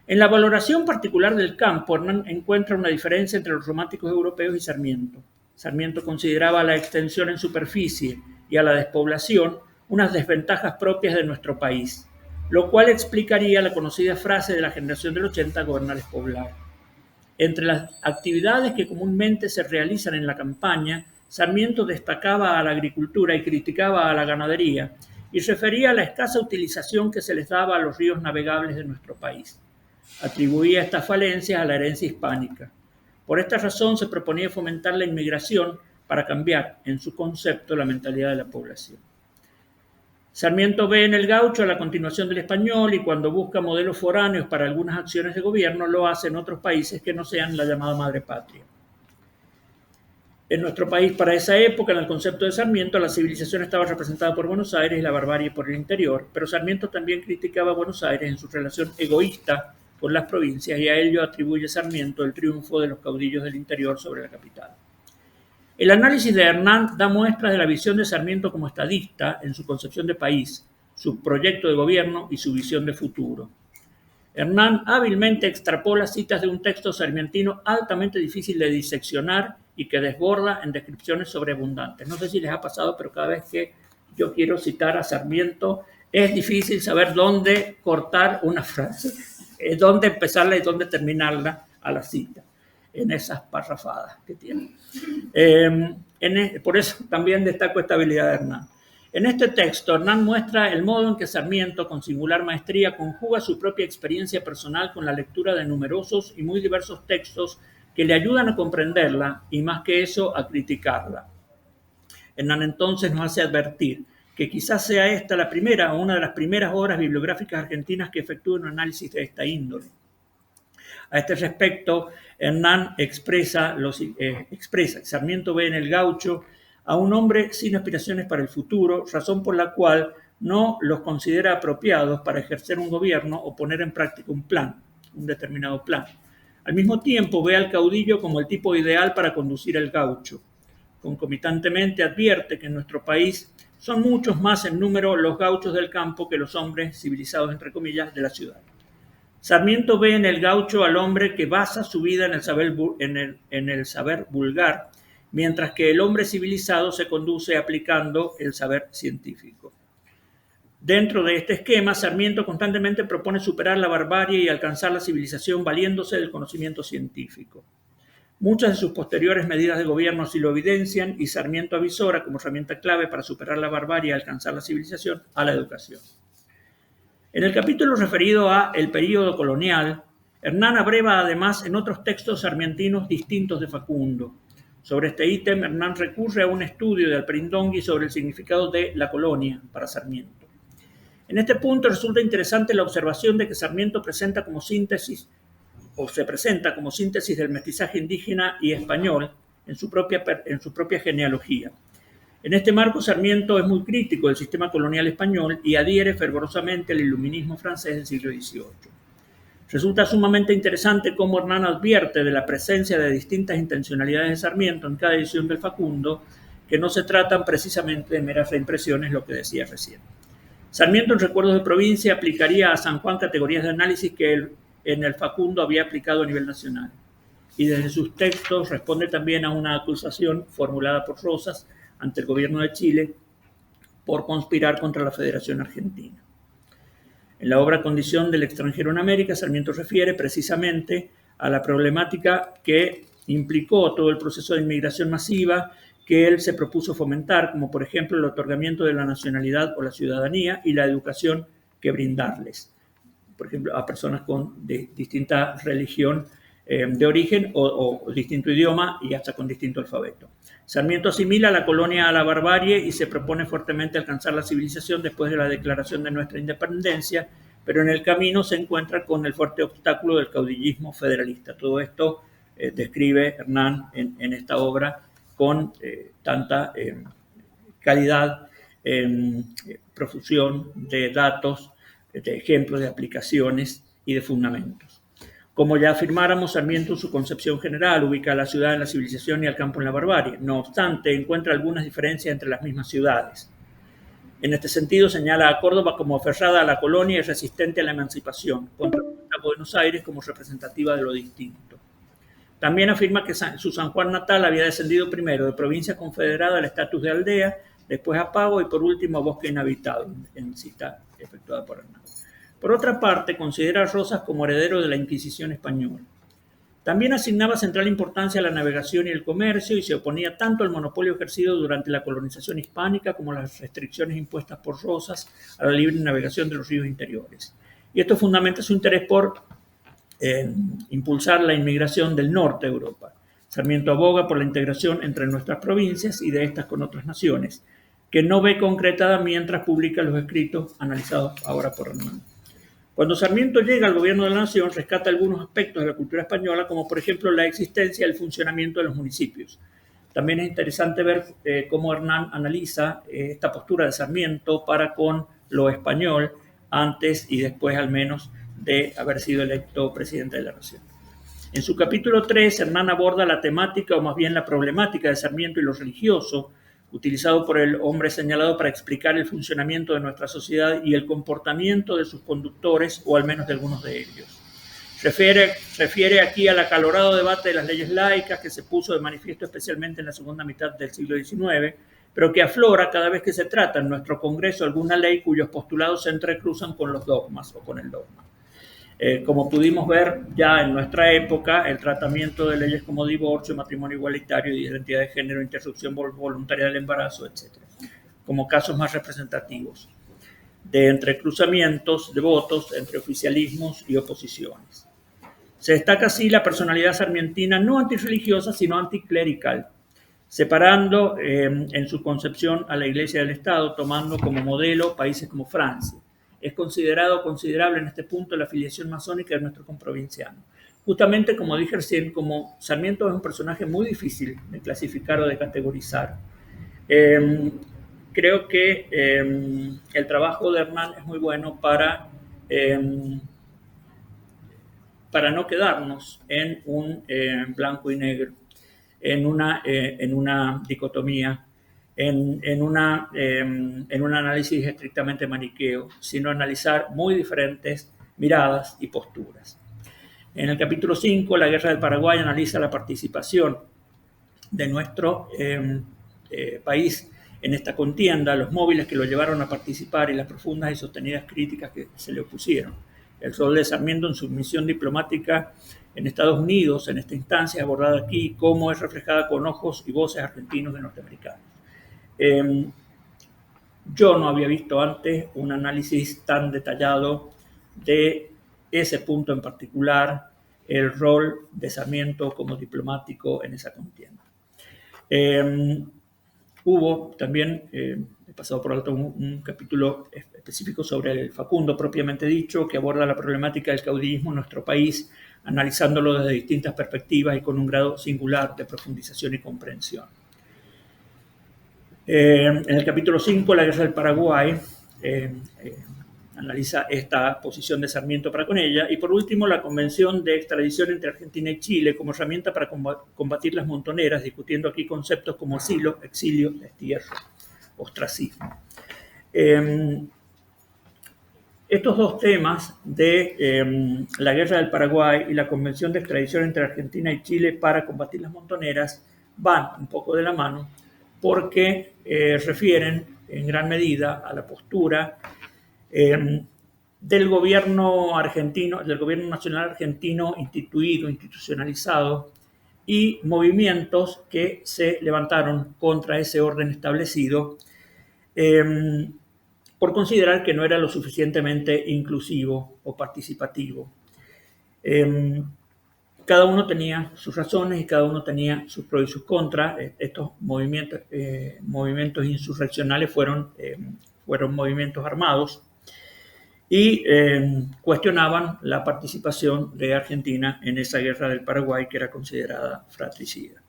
En la valoración particular del campo, Hernán encuentra una diferencia entre los románticos europeos y Sarmiento. Sarmiento consideraba a la extensión en superficie y a la despoblación unas desventajas propias de nuestro país, lo cual explicaría la conocida frase de la generación del 80, gobernar es poblar. Entre las actividades que comúnmente se realizan en la campaña, Sarmiento destacaba a la agricultura y criticaba a la ganadería, y refería a la escasa utilización que se les daba a los ríos navegables de nuestro país. Atribuía estas falencias a la herencia hispánica. Por esta razón se proponía fomentar la inmigración para cambiar, en su concepto, la mentalidad de la población. Sarmiento ve en el gaucho la continuación del español y cuando busca modelos foráneos para algunas acciones de gobierno lo hace en otros países que no sean la llamada madre patria. En nuestro país, para esa época, en el concepto de Sarmiento, la civilización estaba representada por Buenos Aires y la barbarie por el interior, pero Sarmiento también criticaba a Buenos Aires en su relación egoísta con las provincias y a ello atribuye Sarmiento el triunfo de los caudillos del interior sobre la capital. El análisis de Hernán da muestras de la visión de Sarmiento como estadista en su concepción de país, su proyecto de gobierno y su visión de futuro. Hernán hábilmente extrapola citas de un texto sarmientino altamente difícil de diseccionar y que desborda en descripciones sobreabundantes. No sé si les ha pasado, pero cada vez que yo quiero citar a Sarmiento, es difícil saber dónde cortar una frase, dónde empezarla y dónde terminarla a la cita, en esas parrafadas que tiene. Por eso también destaco esta habilidad de Hernán. En este texto, Hernán muestra el modo en que Sarmiento, con singular maestría, conjuga su propia experiencia personal con la lectura de numerosos y muy diversos textos que le ayudan a comprenderla y, más que eso, a criticarla. Hernán entonces nos hace advertir que quizás sea esta la primera o una de las primeras obras bibliográficas argentinas que efectúen un análisis de esta índole. A este respecto, Hernán expresa que Sarmiento ve en el gaucho a un hombre sin aspiraciones para el futuro, razón por la cual no los considera apropiados para ejercer un gobierno o poner en práctica un determinado plan. Al mismo tiempo, ve al caudillo como el tipo ideal para conducir el gaucho. Concomitantemente, advierte que en nuestro país son muchos más en número los gauchos del campo que los hombres civilizados, entre comillas, de la ciudad. Sarmiento ve en el gaucho al hombre que basa su vida en el saber vulgar, mientras que el hombre civilizado se conduce aplicando el saber científico. Dentro de este esquema, Sarmiento constantemente propone superar la barbarie y alcanzar la civilización valiéndose del conocimiento científico. Muchas de sus posteriores medidas de gobierno así lo evidencian y Sarmiento avisora como herramienta clave para superar la barbarie y alcanzar la civilización a la educación. En el capítulo referido a el período colonial, Hernán abreva además en otros textos sarmientinos distintos de Facundo. Sobre este ítem, Hernán recurre a un estudio de Alperindongui sobre el significado de la colonia para Sarmiento. En este punto resulta interesante la observación de que Sarmiento se presenta como síntesis del mestizaje indígena y español en su propia genealogía. En este marco, Sarmiento es muy crítico del sistema colonial español y adhiere fervorosamente al iluminismo francés del siglo XVIII. Resulta sumamente interesante cómo Hernán advierte de la presencia de distintas intencionalidades de Sarmiento en cada edición del Facundo, que no se tratan precisamente de meras reimpresiones, lo que decía recién. Sarmiento en Recuerdos de Provincia aplicaría a San Juan categorías de análisis que él en el Facundo había aplicado a nivel nacional. Y desde sus textos responde también a una acusación formulada por Rosas ante el gobierno de Chile por conspirar contra la Federación Argentina. En la obra Condición del extranjero en América, Sarmiento refiere precisamente a la problemática que implicó todo el proceso de inmigración masiva que él se propuso fomentar, como por ejemplo el otorgamiento de la nacionalidad o la ciudadanía y la educación que brindarles, por ejemplo, a personas de distinta religión de origen o distinto idioma y hasta con distinto alfabeto. Sarmiento asimila la colonia a la barbarie y se propone fuertemente alcanzar la civilización después de la declaración de nuestra independencia, pero en el camino se encuentra con el fuerte obstáculo del caudillismo federalista. Todo esto describe Hernán en esta obra con tanta calidad, profusión de datos, de ejemplos, de aplicaciones y de fundamentos. Como ya afirmáramos, Sarmiento en su concepción general ubica a la ciudad en la civilización y al campo en la barbarie. No obstante, encuentra algunas diferencias entre las mismas ciudades. En este sentido, señala a Córdoba como aferrada a la colonia y resistente a la emancipación, contra Buenos Aires como representativa de lo distinto. También afirma que su San Juan natal había descendido primero de provincia confederada al estatus de aldea, después a Pago y por último a bosque inhabitado, en cita efectuada por Hernán. Por otra parte, considera a Rosas como heredero de la Inquisición española. También asignaba central importancia a la navegación y el comercio y se oponía tanto al monopolio ejercido durante la colonización hispánica como a las restricciones impuestas por Rosas a la libre navegación de los ríos interiores. Y esto fundamenta su interés por impulsar la inmigración del norte de Europa. Sarmiento aboga por la integración entre nuestras provincias y de estas con otras naciones, que no ve concretada mientras publica los escritos analizados ahora por Hernán. Cuando Sarmiento llega al gobierno de la nación, rescata algunos aspectos de la cultura española, como por ejemplo la existencia y el funcionamiento de los municipios. También es interesante ver cómo Hernán analiza esta postura de Sarmiento para con lo español antes y después al menos de haber sido electo presidente de la nación. En su capítulo 3, Hernán aborda la temática o más bien la problemática de Sarmiento y lo religioso, utilizado por el hombre señalado para explicar el funcionamiento de nuestra sociedad y el comportamiento de sus conductores, o al menos de algunos de ellos. Refiere aquí al acalorado debate de las leyes laicas que se puso de manifiesto especialmente en la segunda mitad del siglo XIX, pero que aflora cada vez que se trata en nuestro Congreso alguna ley cuyos postulados se entrecruzan con los dogmas o con el dogma. Como pudimos ver ya en nuestra época, el tratamiento de leyes como divorcio, matrimonio igualitario, identidad de género, interrupción voluntaria del embarazo, etc., como casos más representativos de entrecruzamientos de votos entre oficialismos y oposiciones. Se destaca así la personalidad sarmientina no antirreligiosa, sino anticlerical, separando en su concepción a la Iglesia del Estado, tomando como modelo países como Francia. Es considerable en este punto la afiliación masónica de nuestro comprovinciano. Justamente, como dije recién, como Sarmiento es un personaje muy difícil de clasificar o de categorizar. Creo que el trabajo de Hernán es muy bueno para no quedarnos en un blanco y negro, en una dicotomía, en un análisis estrictamente maniqueo, sino analizar muy diferentes miradas y posturas. En el capítulo 5, la Guerra del Paraguay analiza la participación de nuestro país en esta contienda, los móviles que lo llevaron a participar y las profundas y sostenidas críticas que se le opusieron. El rol de Sarmiento en su misión diplomática en Estados Unidos, en esta instancia abordada aquí, cómo es reflejada con ojos y voces argentinos y norteamericanos. Yo no había visto antes un análisis tan detallado de ese punto en particular, el rol de Sarmiento como diplomático en esa contienda. Hubo también, he pasado por alto un capítulo específico sobre el Facundo propiamente dicho, que aborda la problemática del caudillismo en nuestro país, analizándolo desde distintas perspectivas y con un grado singular de profundización y comprensión. En el capítulo 5, la Guerra del Paraguay, analiza esta posición de Sarmiento para con ella. Y por último, la Convención de Extradición entre Argentina y Chile como herramienta para combatir las montoneras, discutiendo aquí conceptos como asilo, exilio, destierro, ostracismo. Estos dos temas de la Guerra del Paraguay y la Convención de Extradición entre Argentina y Chile para combatir las montoneras van un poco de la mano porque refieren en gran medida a la postura del gobierno argentino, del gobierno nacional argentino instituido, institucionalizado, y movimientos que se levantaron contra ese orden establecido por considerar que no era lo suficientemente inclusivo o participativo. Cada uno tenía sus razones y cada uno tenía sus pros y sus contras. Estos movimientos insurreccionales fueron movimientos armados y cuestionaban la participación de Argentina en esa guerra del Paraguay que era considerada fratricida.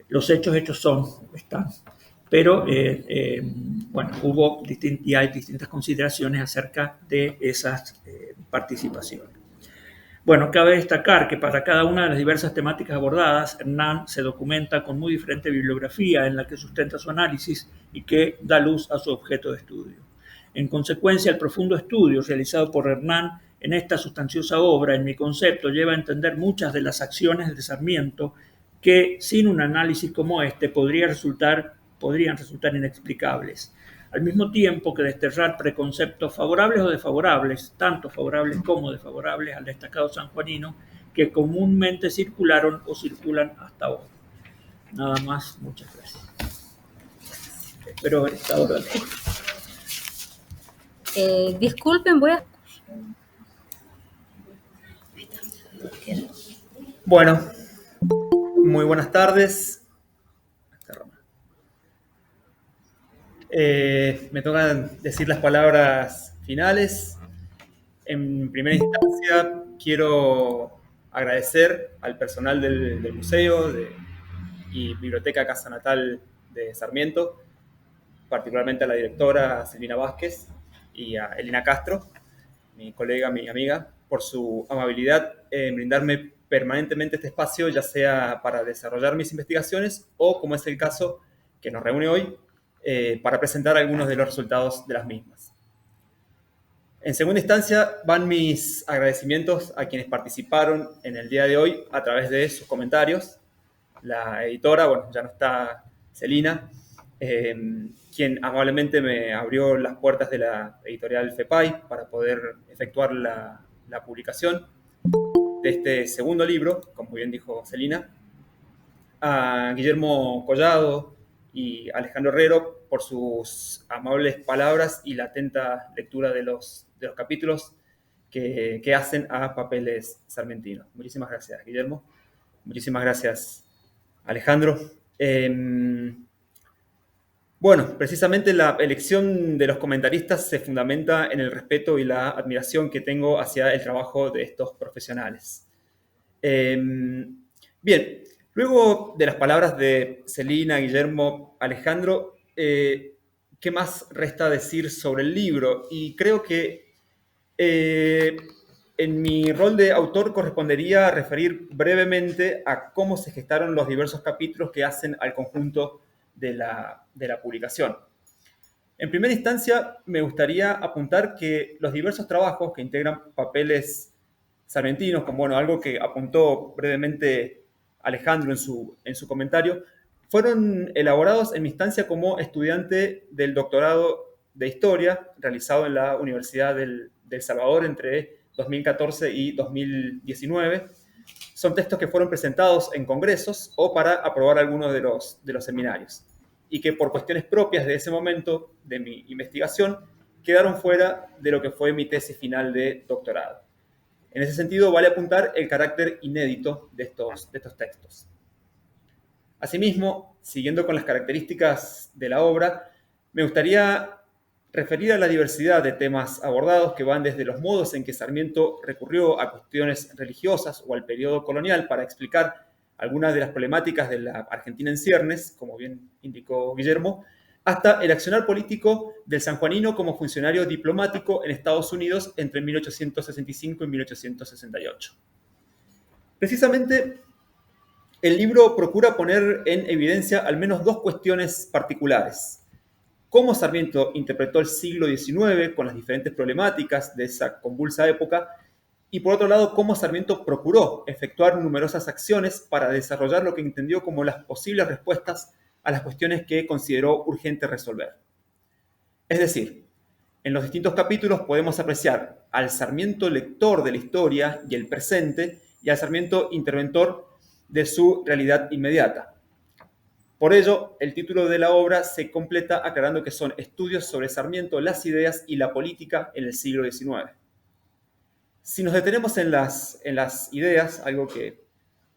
Los hechos están. Pero, bueno, hubo y hay distintas consideraciones acerca de esas participaciones. Bueno, cabe destacar que para cada una de las diversas temáticas abordadas, Hernán se documenta con muy diferente bibliografía en la que sustenta su análisis y que da luz a su objeto de estudio. En consecuencia, el profundo estudio realizado por Hernán en esta sustanciosa obra, en mi concepto, lleva a entender muchas de las acciones de Sarmiento que, sin un análisis como este, podrían resultar inexplicables. Al mismo tiempo que desterrar preconceptos favorables o desfavorables, tanto favorables como desfavorables al destacado sanjuanino, que comúnmente circularon o circulan hasta ahora. Nada más, muchas gracias. Espero haber estado de acuerdo. Disculpen, voy a... Bueno, muy buenas tardes. Me toca decir las palabras finales. En primera instancia, quiero agradecer al personal del museo y Biblioteca Casa Natal de Sarmiento, particularmente a la directora Celina Vázquez y a Elena Castro, mi colega, mi amiga, por su amabilidad en brindarme permanentemente este espacio, ya sea para desarrollar mis investigaciones o, como es el caso, que nos reúne hoy para presentar algunos de los resultados de las mismas. En segunda instancia, van mis agradecimientos a quienes participaron en el día de hoy a través de sus comentarios. La editora, bueno, ya no está Celina, quien amablemente me abrió las puertas de la editorial FEPAI para poder efectuar la publicación de este segundo libro, como bien dijo Celina, a Guillermo Collado y Alejandro Herrero por sus amables palabras y la atenta lectura de los capítulos que hacen a Papeles Sarmentinos. Muchísimas gracias, Guillermo. Muchísimas gracias, Alejandro. Bueno, precisamente la elección de los comentaristas se fundamenta en el respeto y la admiración que tengo hacia el trabajo de estos profesionales. Bien, luego de las palabras de Celina, Guillermo, Alejandro, ¿qué más resta decir sobre el libro? Y creo que en mi rol de autor correspondería referir brevemente a cómo se gestaron los diversos capítulos que hacen al conjunto de la publicación. En primera instancia, me gustaría apuntar que los diversos trabajos que integran Papeles Sarmentinos, como algo que apuntó brevemente Alejandro en su comentario, fueron elaborados en mi instancia como estudiante del doctorado de Historia realizado en la Universidad del Salvador entre 2014 y 2019. Son textos que fueron presentados en congresos o para aprobar algunos de los seminarios y que por cuestiones propias de ese momento de mi investigación quedaron fuera de lo que fue mi tesis final de doctorado. En ese sentido, vale apuntar el carácter inédito de estos textos. Asimismo, siguiendo con las características de la obra, me gustaría referir a la diversidad de temas abordados que van desde los modos en que Sarmiento recurrió a cuestiones religiosas o al periodo colonial para explicar algunas de las problemáticas de la Argentina en ciernes, como bien indicó Guillermo, hasta el accionar político del sanjuanino como funcionario diplomático en Estados Unidos entre 1865 y 1868. Precisamente, el libro procura poner en evidencia al menos dos cuestiones particulares. Cómo Sarmiento interpretó el siglo XIX con las diferentes problemáticas de esa convulsa época, y por otro lado, cómo Sarmiento procuró efectuar numerosas acciones para desarrollar lo que entendió como las posibles respuestas a las cuestiones que consideró urgente resolver. Es decir, en los distintos capítulos podemos apreciar al Sarmiento lector de la historia y el presente, y al Sarmiento interventor de su realidad inmediata. Por ello, el título de la obra se completa aclarando que son estudios sobre Sarmiento, las ideas y la política en el siglo XIX. Si nos detenemos en las ideas, algo que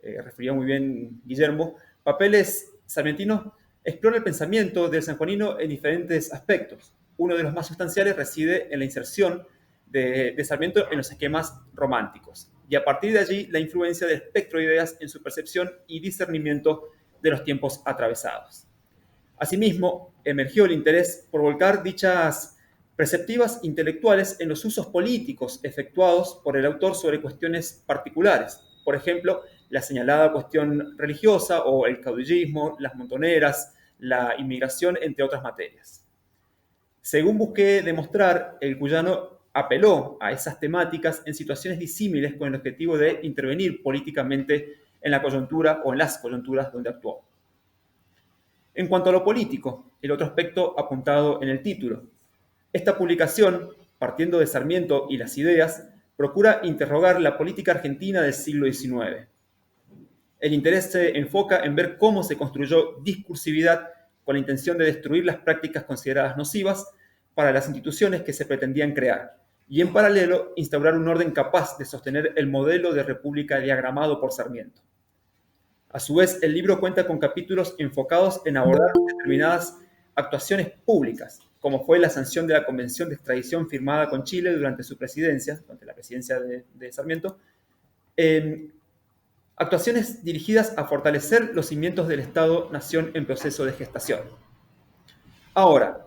refería muy bien Guillermo, Papeles Sarmentinos explora el pensamiento del sanjuanino en diferentes aspectos. Uno de los más sustanciales reside en la inserción de Sarmiento en los esquemas románticos, y a partir de allí la influencia del espectro de ideas en su percepción y discernimiento de los tiempos atravesados. Asimismo, emergió el interés por volcar dichas perceptivas intelectuales en los usos políticos efectuados por el autor sobre cuestiones particulares, por ejemplo, la señalada cuestión religiosa o el caudillismo, las montoneras, la inmigración, entre otras materias. Según busqué demostrar, el cuyano apeló a esas temáticas en situaciones disímiles con el objetivo de intervenir políticamente en la coyuntura o en las coyunturas donde actuó. En cuanto a lo político, el otro aspecto apuntado en el título. Esta publicación, partiendo de Sarmiento y las ideas, procura interrogar la política argentina del siglo XIX. El interés se enfoca en ver cómo se construyó discursividad con la intención de destruir las prácticas consideradas nocivas para las instituciones que se pretendían crear, y en paralelo instaurar un orden capaz de sostener el modelo de república diagramado por Sarmiento. A su vez, el libro cuenta con capítulos enfocados en abordar determinadas actuaciones públicas, como fue la sanción de la Convención de Extradición firmada con Chile durante su presidencia, durante la presidencia de Sarmiento, actuaciones dirigidas a fortalecer los cimientos del Estado-nación en proceso de gestación. Ahora,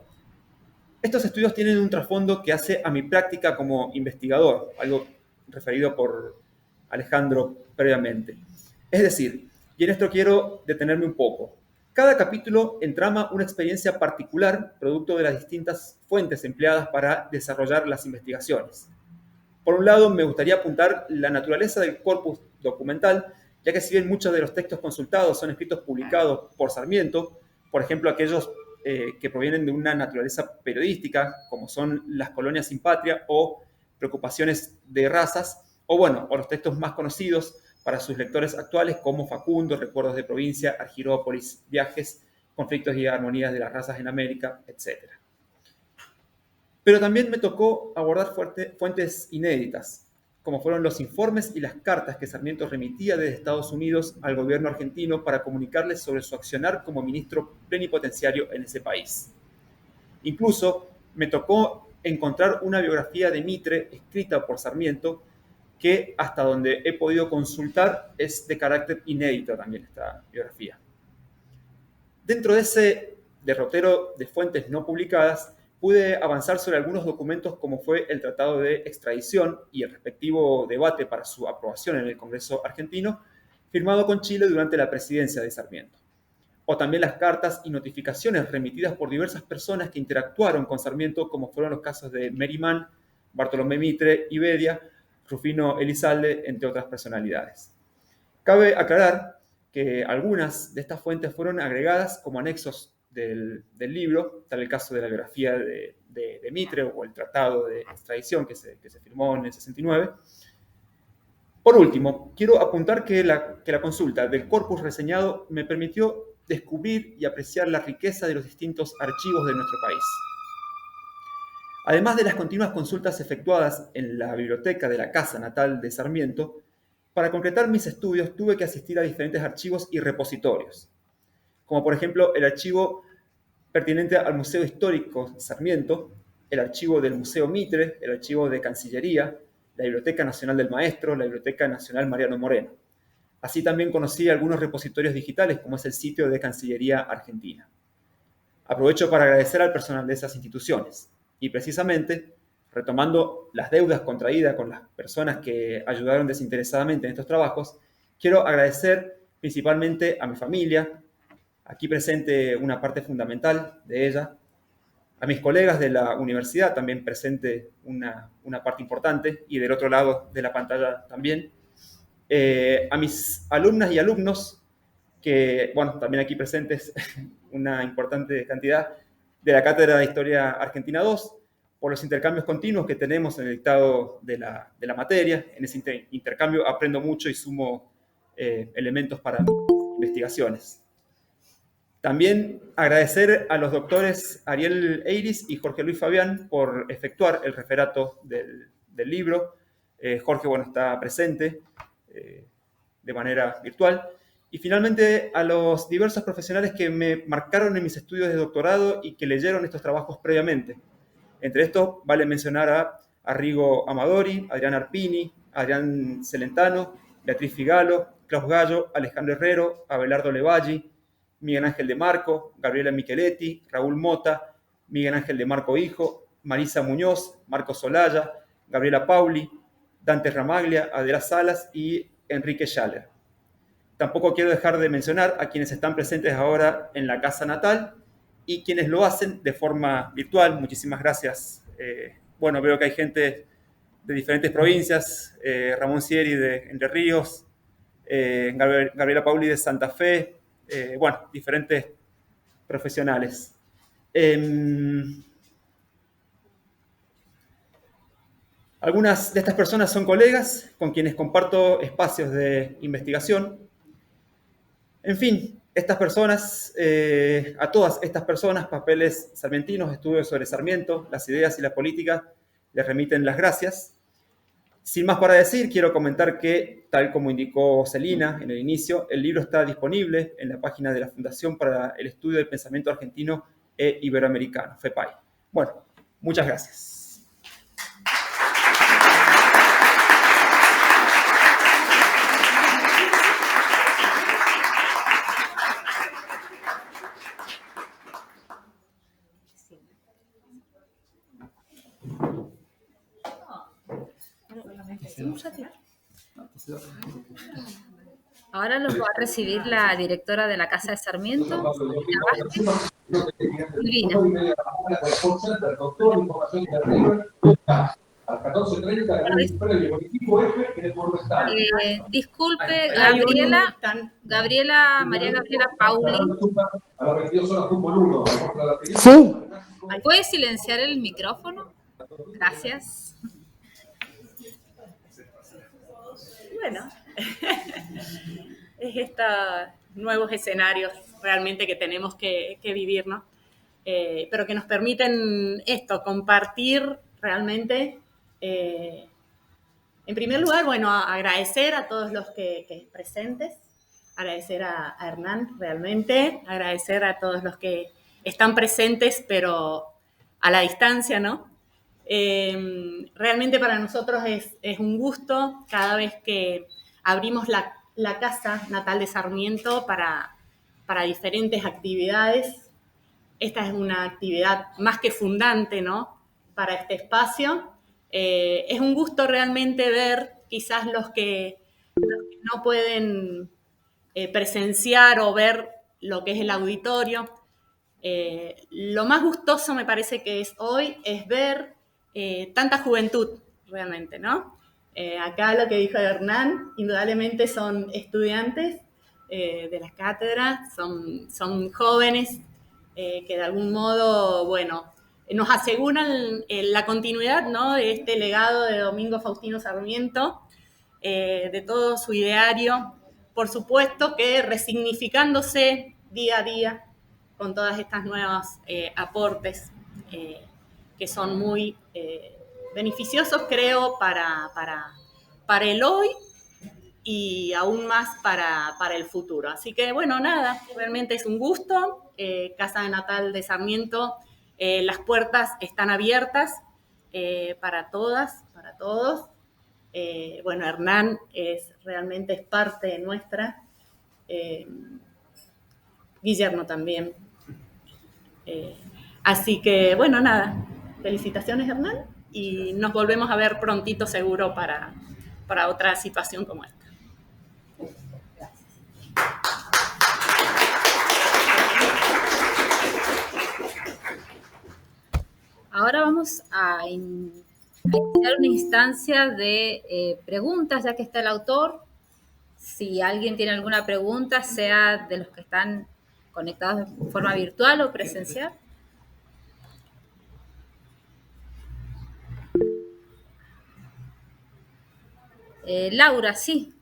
estos estudios tienen un trasfondo que hace a mi práctica como investigador, algo referido por Alejandro previamente. Es decir, y en esto quiero detenerme un poco. Cada capítulo entrama una experiencia particular, producto de las distintas fuentes empleadas para desarrollar las investigaciones. Por un lado, me gustaría apuntar la naturaleza del corpus documental, ya que si bien muchos de los textos consultados son escritos publicados por Sarmiento, por ejemplo, aquellos que provienen de una naturaleza periodística, como son Las colonias sin patria o Preocupaciones de razas, o los textos más conocidos para sus lectores actuales como Facundo, Recuerdos de provincia, Argirópolis, Viajes, Conflictos y armonías de las razas en América, etc. Pero también me tocó abordar fuentes inéditas, como fueron los informes y las cartas que Sarmiento remitía desde Estados Unidos al gobierno argentino para comunicarles sobre su accionar como ministro plenipotenciario en ese país. Incluso me tocó encontrar una biografía de Mitre escrita por Sarmiento que, hasta donde he podido consultar, es de carácter inédito también esta biografía. Dentro de ese derrotero de fuentes no publicadas, pude avanzar sobre algunos documentos como fue el Tratado de Extradición y el respectivo debate para su aprobación en el Congreso argentino, firmado con Chile durante la presidencia de Sarmiento. O también las cartas y notificaciones remitidas por diversas personas que interactuaron con Sarmiento, como fueron los casos de Merimán, Bartolomé Mitre y Bedia, Rufino Elizalde, entre otras personalidades. Cabe aclarar que algunas de estas fuentes fueron agregadas como anexos del libro, tal el caso de la biografía de Mitre o el Tratado de Extradición que se firmó en el 69. Por último, quiero apuntar que la consulta del corpus reseñado me permitió descubrir y apreciar la riqueza de los distintos archivos de nuestro país. Además de las continuas consultas efectuadas en la biblioteca de la casa natal de Sarmiento, para concretar mis estudios tuve que asistir a diferentes archivos y repositorios, como por ejemplo el archivo pertinente al Museo Histórico Sarmiento, el archivo del Museo Mitre, el archivo de Cancillería, la Biblioteca Nacional del Maestro, la Biblioteca Nacional Mariano Moreno. Así también conocí algunos repositorios digitales, como es el sitio de Cancillería Argentina. Aprovecho para agradecer al personal de esas instituciones. Y precisamente, retomando las deudas contraídas con las personas que ayudaron desinteresadamente en estos trabajos, quiero agradecer principalmente a mi familia, aquí presente una parte fundamental de ella, a mis colegas de la universidad, también presente una parte importante, y del otro lado de la pantalla también, a mis alumnas y alumnos, que, también aquí presentes una importante cantidad, de la Cátedra de Historia Argentina 2, por los intercambios continuos que tenemos en el dictado de la materia. En ese intercambio aprendo mucho y sumo elementos para mis investigaciones. También agradecer a los doctores Ariel Eiris y Jorge Luis Fabián por efectuar el referato del libro. Jorge, está presente de manera virtual. Y finalmente a los diversos profesionales que me marcaron en mis estudios de doctorado y que leyeron estos trabajos previamente. Entre estos vale mencionar a Arrigo Amadori, Adrián Arpini, Adrián Celentano, Beatriz Figalo, Klaus Gallo, Alejandro Herrero, Abelardo Levalli, Miguel Ángel de Marco, Gabriela Micheletti, Raúl Mota, Miguel Ángel de Marco Hijo, Marisa Muñoz, Marco Solaya, Gabriela Pauli, Dante Ramaglia, Adela Salas y Enrique Schaller. Tampoco quiero dejar de mencionar a quienes están presentes ahora en la casa natal y quienes lo hacen de forma virtual. Muchísimas gracias. Veo que hay gente de diferentes provincias, Ramón Sieri de Entre Ríos, Gabriela Pauli de Santa Fe, diferentes profesionales. Algunas de estas personas son colegas con quienes comparto espacios de investigación. En fin, estas personas, a todas estas personas, papeles sarmientinos, estudios sobre Sarmiento, las ideas y la política, les remiten las gracias. Sin más para decir, quiero comentar que, tal como indicó Celina en el inicio, el libro está disponible en la página de la Fundación para el Estudio del Pensamiento Argentino e Iberoamericano, FEPAI. Muchas gracias. Ahora los va a recibir la directora de la Casa de Sarmiento, Silvina. Disculpe, María Gabriela Pauli. Sí. ¿Puede silenciar el micrófono? Gracias. Bueno, es estos nuevos escenarios realmente que tenemos que vivir, ¿no? Pero que nos permiten esto, compartir realmente. En primer lugar, bueno, agradecer a todos los que presentes, agradecer a Hernán realmente, agradecer a todos los que están presentes, pero a la distancia, ¿no? Realmente para nosotros es un gusto cada vez que abrimos la Casa Natal de Sarmiento para diferentes actividades. Esta es una actividad más que fundante, ¿no?, para este espacio. Es un gusto realmente ver quizás los que no pueden presenciar o ver lo que es el auditorio. Lo más gustoso me parece que es hoy es ver tanta juventud realmente, ¿no? Acá lo que dijo Hernán, indudablemente son estudiantes de las cátedras, son jóvenes que de algún modo, bueno, nos aseguran la continuidad, ¿no?, de este legado de Domingo Faustino Sarmiento, de todo su ideario, por supuesto que resignificándose día a día con todas estas nuevas aportes que son muy beneficiosos, creo, para el hoy y aún más para el futuro. Así que, bueno, nada, realmente es un gusto. Casa Natal de Sarmiento, las puertas están abiertas para todas, para todos. Bueno, Hernán realmente es parte nuestra. Guillermo también. Así que, bueno, nada, felicitaciones, Hernán, y nos volvemos a ver prontito seguro para otra situación como esta. Ahora vamos a iniciar una instancia de preguntas, ya que está el autor. Si alguien tiene alguna pregunta, sea de los que están conectados de forma virtual o presencial. Laura, sí.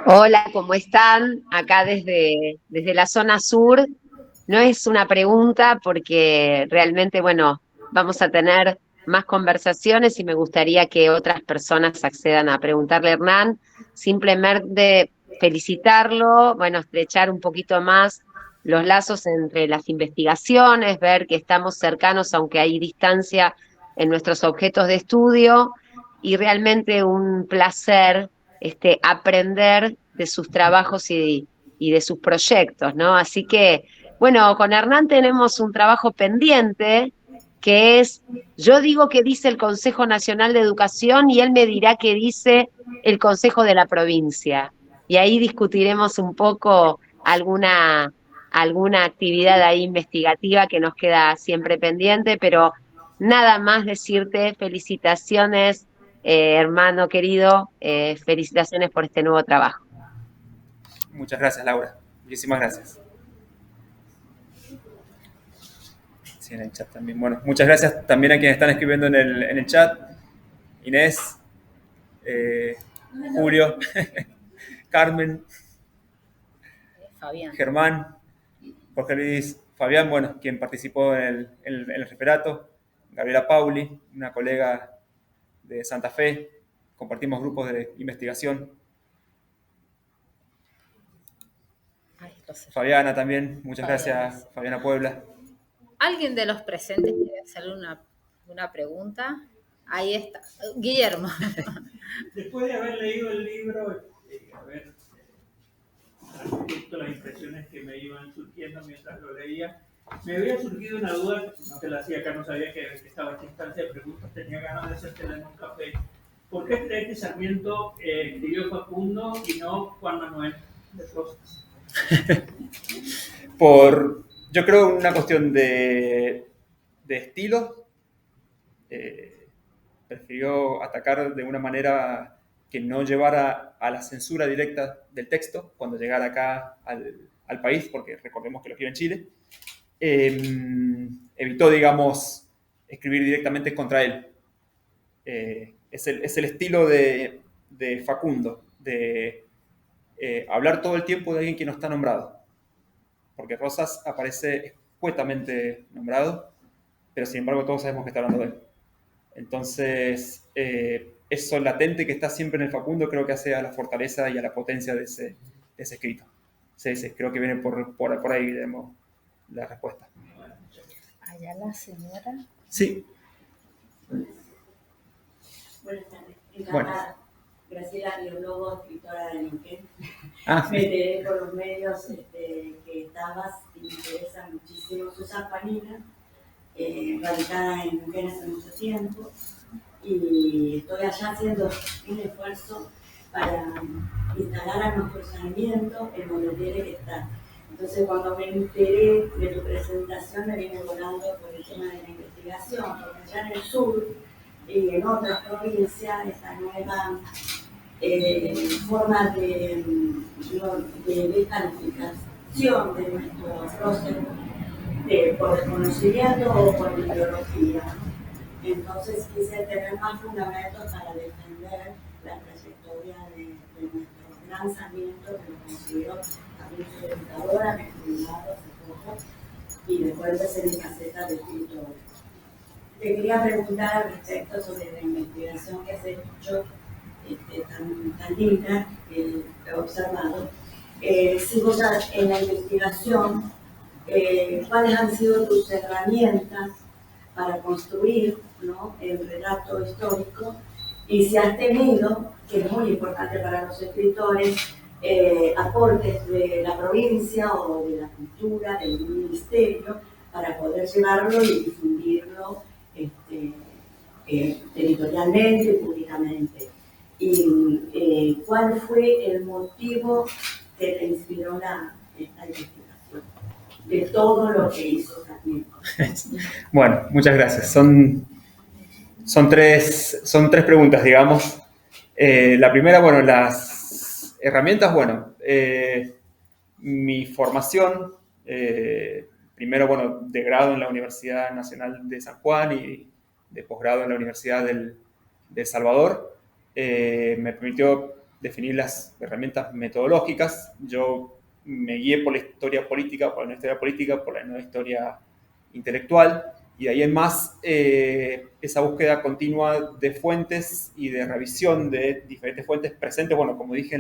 Hola, ¿cómo están? Acá desde la zona sur. No es una pregunta porque realmente, bueno, vamos a tener más conversaciones y me gustaría que otras personas accedan a preguntarle a Hernán. Simplemente felicitarlo, bueno, estrechar un poquito más los lazos entre las investigaciones, ver que estamos cercanos aunque hay distancia en nuestros objetos de estudio, y realmente un placer aprender de sus trabajos y de sus proyectos, ¿no? Así que, bueno, con Hernán tenemos un trabajo pendiente que es, yo digo que dice el Consejo Nacional de Educación y él me dirá que dice el Consejo de la Provincia. Y ahí discutiremos un poco alguna actividad ahí investigativa que nos queda siempre pendiente, pero nada más decirte felicitaciones, hermano querido, felicitaciones por este nuevo trabajo. Muchas gracias, Laura. Muchísimas gracias. Sí, en el chat también. Bueno, muchas gracias también a quienes están escribiendo en el chat. Inés, Julio, Carmen, Fabián. Germán, Jorge Luis, Fabián, bueno, quien participó en el referato, Gabriela Pauli, una colega de Santa Fe, compartimos grupos de investigación. Fabiana también, muchas gracias, Fabiana Puebla. ¿Alguien de los presentes quiere hacerle una pregunta? Ahí está. Guillermo. Después de haber leído el libro, haber visto las impresiones que me iban surgiendo mientras lo leía, Me había surgido una duda, no te la hacía acá, no sabía que estaba esta instancia de preguntas, tenía ganas de hacértela en un café. ¿Por qué crees que Sarmiento escribió Facundo y no Juan Manuel de Rosas? Yo creo una cuestión de estilo. Prefirió atacar de una manera que no llevara a la censura directa del texto cuando llegara acá al país, porque recordemos que lo escribe en Chile. Evitó, digamos, escribir directamente contra él. Es el estilo de Facundo, de hablar todo el tiempo de alguien que no está nombrado. Porque Rosas aparece escuetamente nombrado, pero sin embargo todos sabemos que está hablando de él. Entonces, eso latente que está siempre en el Facundo creo que hace a la fortaleza y a la potencia de ese escrito. Sí, creo que viene por ahí, digamos, la respuesta. Allá la señora. Sí. Buenas tardes. Encantada. Graciela Biólogo, escritora de Neuquén. Ah. Me enteré por los medios que estabas y me interesa muchísimo. Susan Panina, radicada en Neuquén hace mucho tiempo, y estoy allá haciendo un esfuerzo para instalar a nuestro Sarmiento en donde tiene que estar. Entonces, cuando me enteré de tu presentación, me vine volando por el tema de la investigación, porque allá en el sur y en otras provincias, esta nueva forma de descalificación de nuestro proceso por desconocimiento o por ideología. Entonces quise tener más fundamentos para defender la trayectoria de nuestro gran Sarmiento, que lo considero también soy educadora, me he jubilado hace poco, y después de ser mi faceta de escritora. Te quería preguntar al respecto sobre la investigación que has hecho, tan linda, que he observado. Si vos en la investigación, ¿cuáles han sido tus herramientas para construir, ¿no?, el relato histórico? Y si has tenido, que es muy importante para los escritores, aportes de la provincia o de la cultura, del ministerio, para poder llevarlo y difundirlo territorialmente y públicamente. ¿Y cuál fue el motivo que te inspiró esta investigación de todo lo que hizo también? Bueno, muchas gracias. Son tres preguntas, digamos. La primera, bueno, las herramientas, bueno, mi formación, primero, bueno, de grado en la Universidad Nacional de San Juan y de posgrado en la Universidad de El Salvador, me permitió definir las herramientas metodológicas. Yo me guié por la historia política, por la nueva historia política, por la nueva historia intelectual, y de ahí en más esa búsqueda continua de fuentes y de revisión de diferentes fuentes presentes, bueno, como dije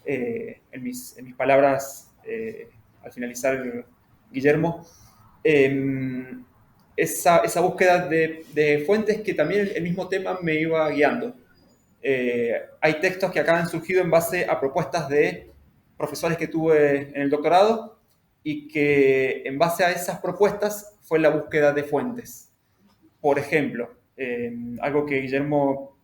en mis palabras al finalizar, Guillermo, esa búsqueda de fuentes que también el mismo tema me iba guiando. Hay textos que acá han surgido en base a propuestas de profesores que tuve en el doctorado y que en base a esas propuestas fue la búsqueda de fuentes. Por ejemplo, algo que Guillermo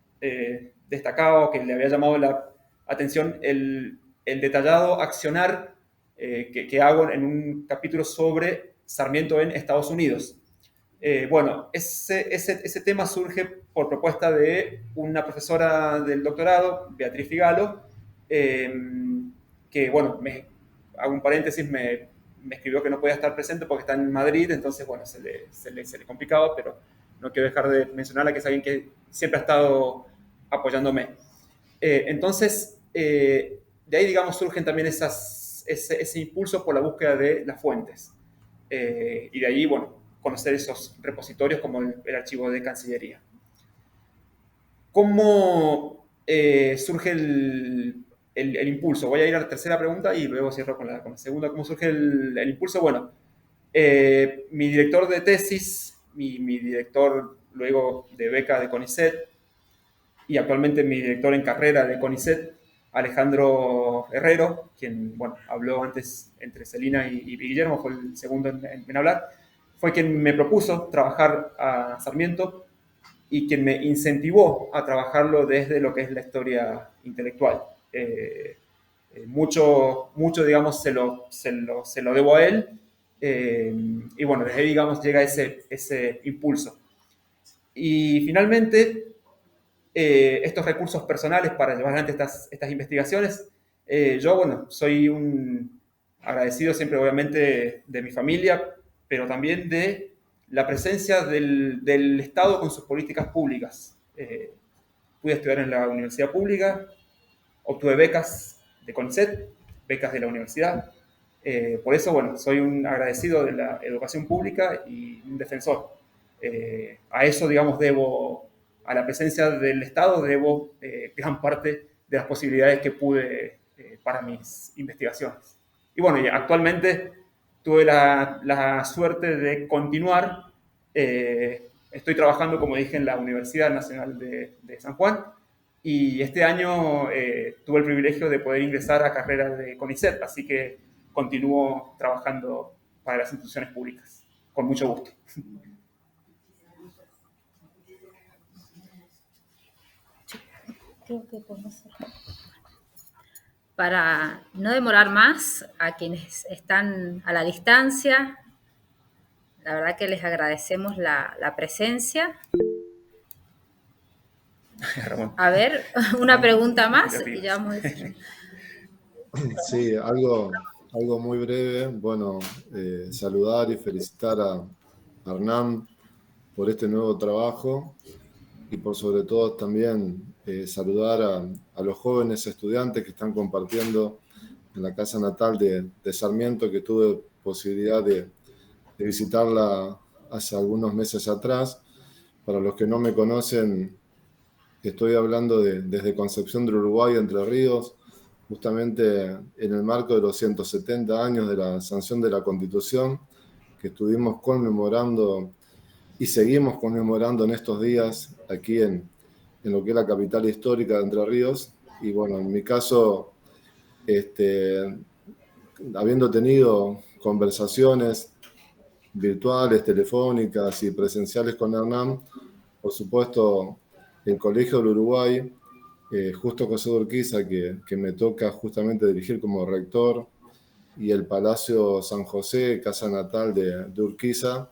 destacaba o que le había llamado la atención, el detallado accionar que hago en un capítulo sobre Sarmiento en Estados Unidos. Bueno, ese tema surge por propuesta de una profesora del doctorado, Beatriz Figalo, que, bueno, hago un paréntesis, me escribió que no podía estar presente porque está en Madrid, entonces, bueno, se le complicaba, pero no quiero dejar de mencionarla, que es alguien que siempre ha estado apoyándome. Entonces, de ahí, digamos, surgen también ese impulso por la búsqueda de las fuentes. Y de ahí, bueno, conocer esos repositorios como el archivo de Cancillería. ¿Cómo surge el impulso? Voy a ir a la tercera pregunta y luego cierro con la segunda. ¿Cómo surge el impulso? Bueno, mi director de tesis, mi director luego de beca de CONICET y actualmente mi director en carrera de CONICET, Alejandro Herrero, quien bueno, habló antes entre Celina y Guillermo, fue el segundo en hablar, fue quien me propuso trabajar a Sarmiento y quien me incentivó a trabajarlo desde lo que es la historia intelectual. Mucho, digamos, se lo debo a él, y bueno, desde ahí, digamos, llega ese impulso. Y finalmente, estos recursos personales para llevar adelante estas investigaciones, yo, bueno, soy un agradecido siempre, obviamente, de mi familia, pero también de la presencia del Estado con sus políticas públicas. Pude estudiar en la universidad pública, obtuve becas de CONICET, becas de la universidad. Por eso, bueno, soy un agradecido de la educación pública y un defensor. A eso, digamos, a la presencia del Estado, debo gran parte de las posibilidades que pude para mis investigaciones. Y bueno, actualmente tuve la suerte de continuar. Estoy trabajando, como dije, en la Universidad Nacional de San Juan, y este año tuve el privilegio de poder ingresar a carreras de CONICET, así que continúo trabajando para las instituciones públicas, con mucho gusto. Creo que podemos cerrar. Para no demorar más a quienes están a la distancia, la verdad que les agradecemos la presencia. A ver, una pregunta más y ya vamos a decir. Sí, algo muy breve. Bueno, saludar y felicitar a Hernán por este nuevo trabajo y por sobre todo también saludar a los jóvenes estudiantes que están compartiendo en la casa natal de Sarmiento, que tuve posibilidad de visitarla hace algunos meses atrás. Para los que no me conocen, estoy hablando desde Concepción del Uruguay, Entre Ríos, justamente en el marco de los 170 años de la sanción de la Constitución, que estuvimos conmemorando y seguimos conmemorando en estos días aquí en lo que es la capital histórica de Entre Ríos. Y bueno, en mi caso, habiendo tenido conversaciones virtuales, telefónicas y presenciales con Hernán, por supuesto, el Colegio del Uruguay, Justo José de Urquiza, que me toca justamente dirigir como rector, y el Palacio San José, casa natal de Urquiza,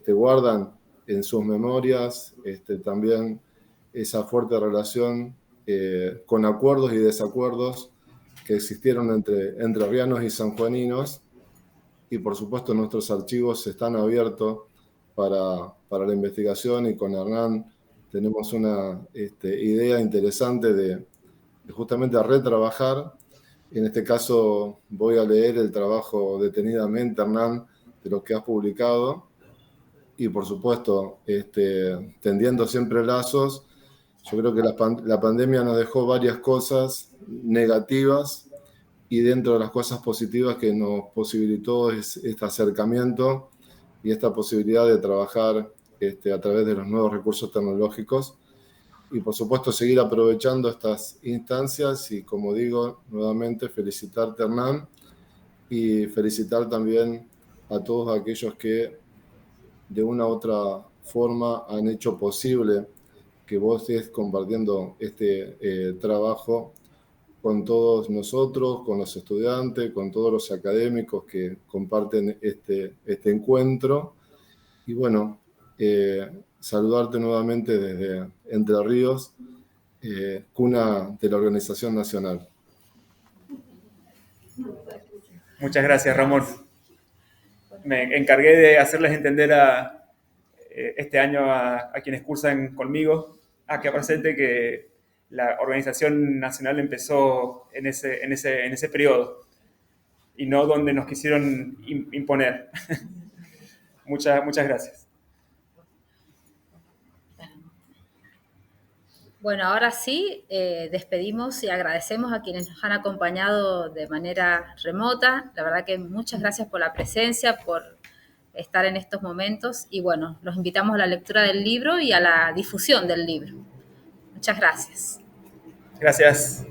guardan en sus memorias también esa fuerte relación con acuerdos y desacuerdos que existieron entre entrerrianos y sanjuaninos, y por supuesto nuestros archivos están abiertos para la investigación, y con Hernán tenemos una idea interesante de justamente retrabajar. En este caso voy a leer el trabajo detenidamente, Hernán, de lo que has publicado, y por supuesto tendiendo siempre lazos. Yo creo que la pandemia nos dejó varias cosas negativas, y dentro de las cosas positivas que nos posibilitó es este acercamiento y esta posibilidad de trabajar a través de los nuevos recursos tecnológicos, y por supuesto seguir aprovechando estas instancias. Y como digo, nuevamente felicitarte, Hernán, y felicitar también a todos aquellos que de una u otra forma han hecho posible que vos estés compartiendo este trabajo con todos nosotros, con los estudiantes, con todos los académicos que comparten este encuentro. Y bueno, saludarte nuevamente desde Entre Ríos, cuna de la Organización Nacional. Muchas gracias, Ramón. Me encargué de hacerles entender este año a quienes cursan conmigo, acá presente, que la Organización Nacional empezó en ese periodo y no donde nos quisieron imponer. Muchas gracias. Bueno, ahora sí, despedimos y agradecemos a quienes nos han acompañado de manera remota. La verdad que muchas gracias por la presencia, por estar en estos momentos, y bueno, los invitamos a la lectura del libro y a la difusión del libro. Muchas gracias. Gracias.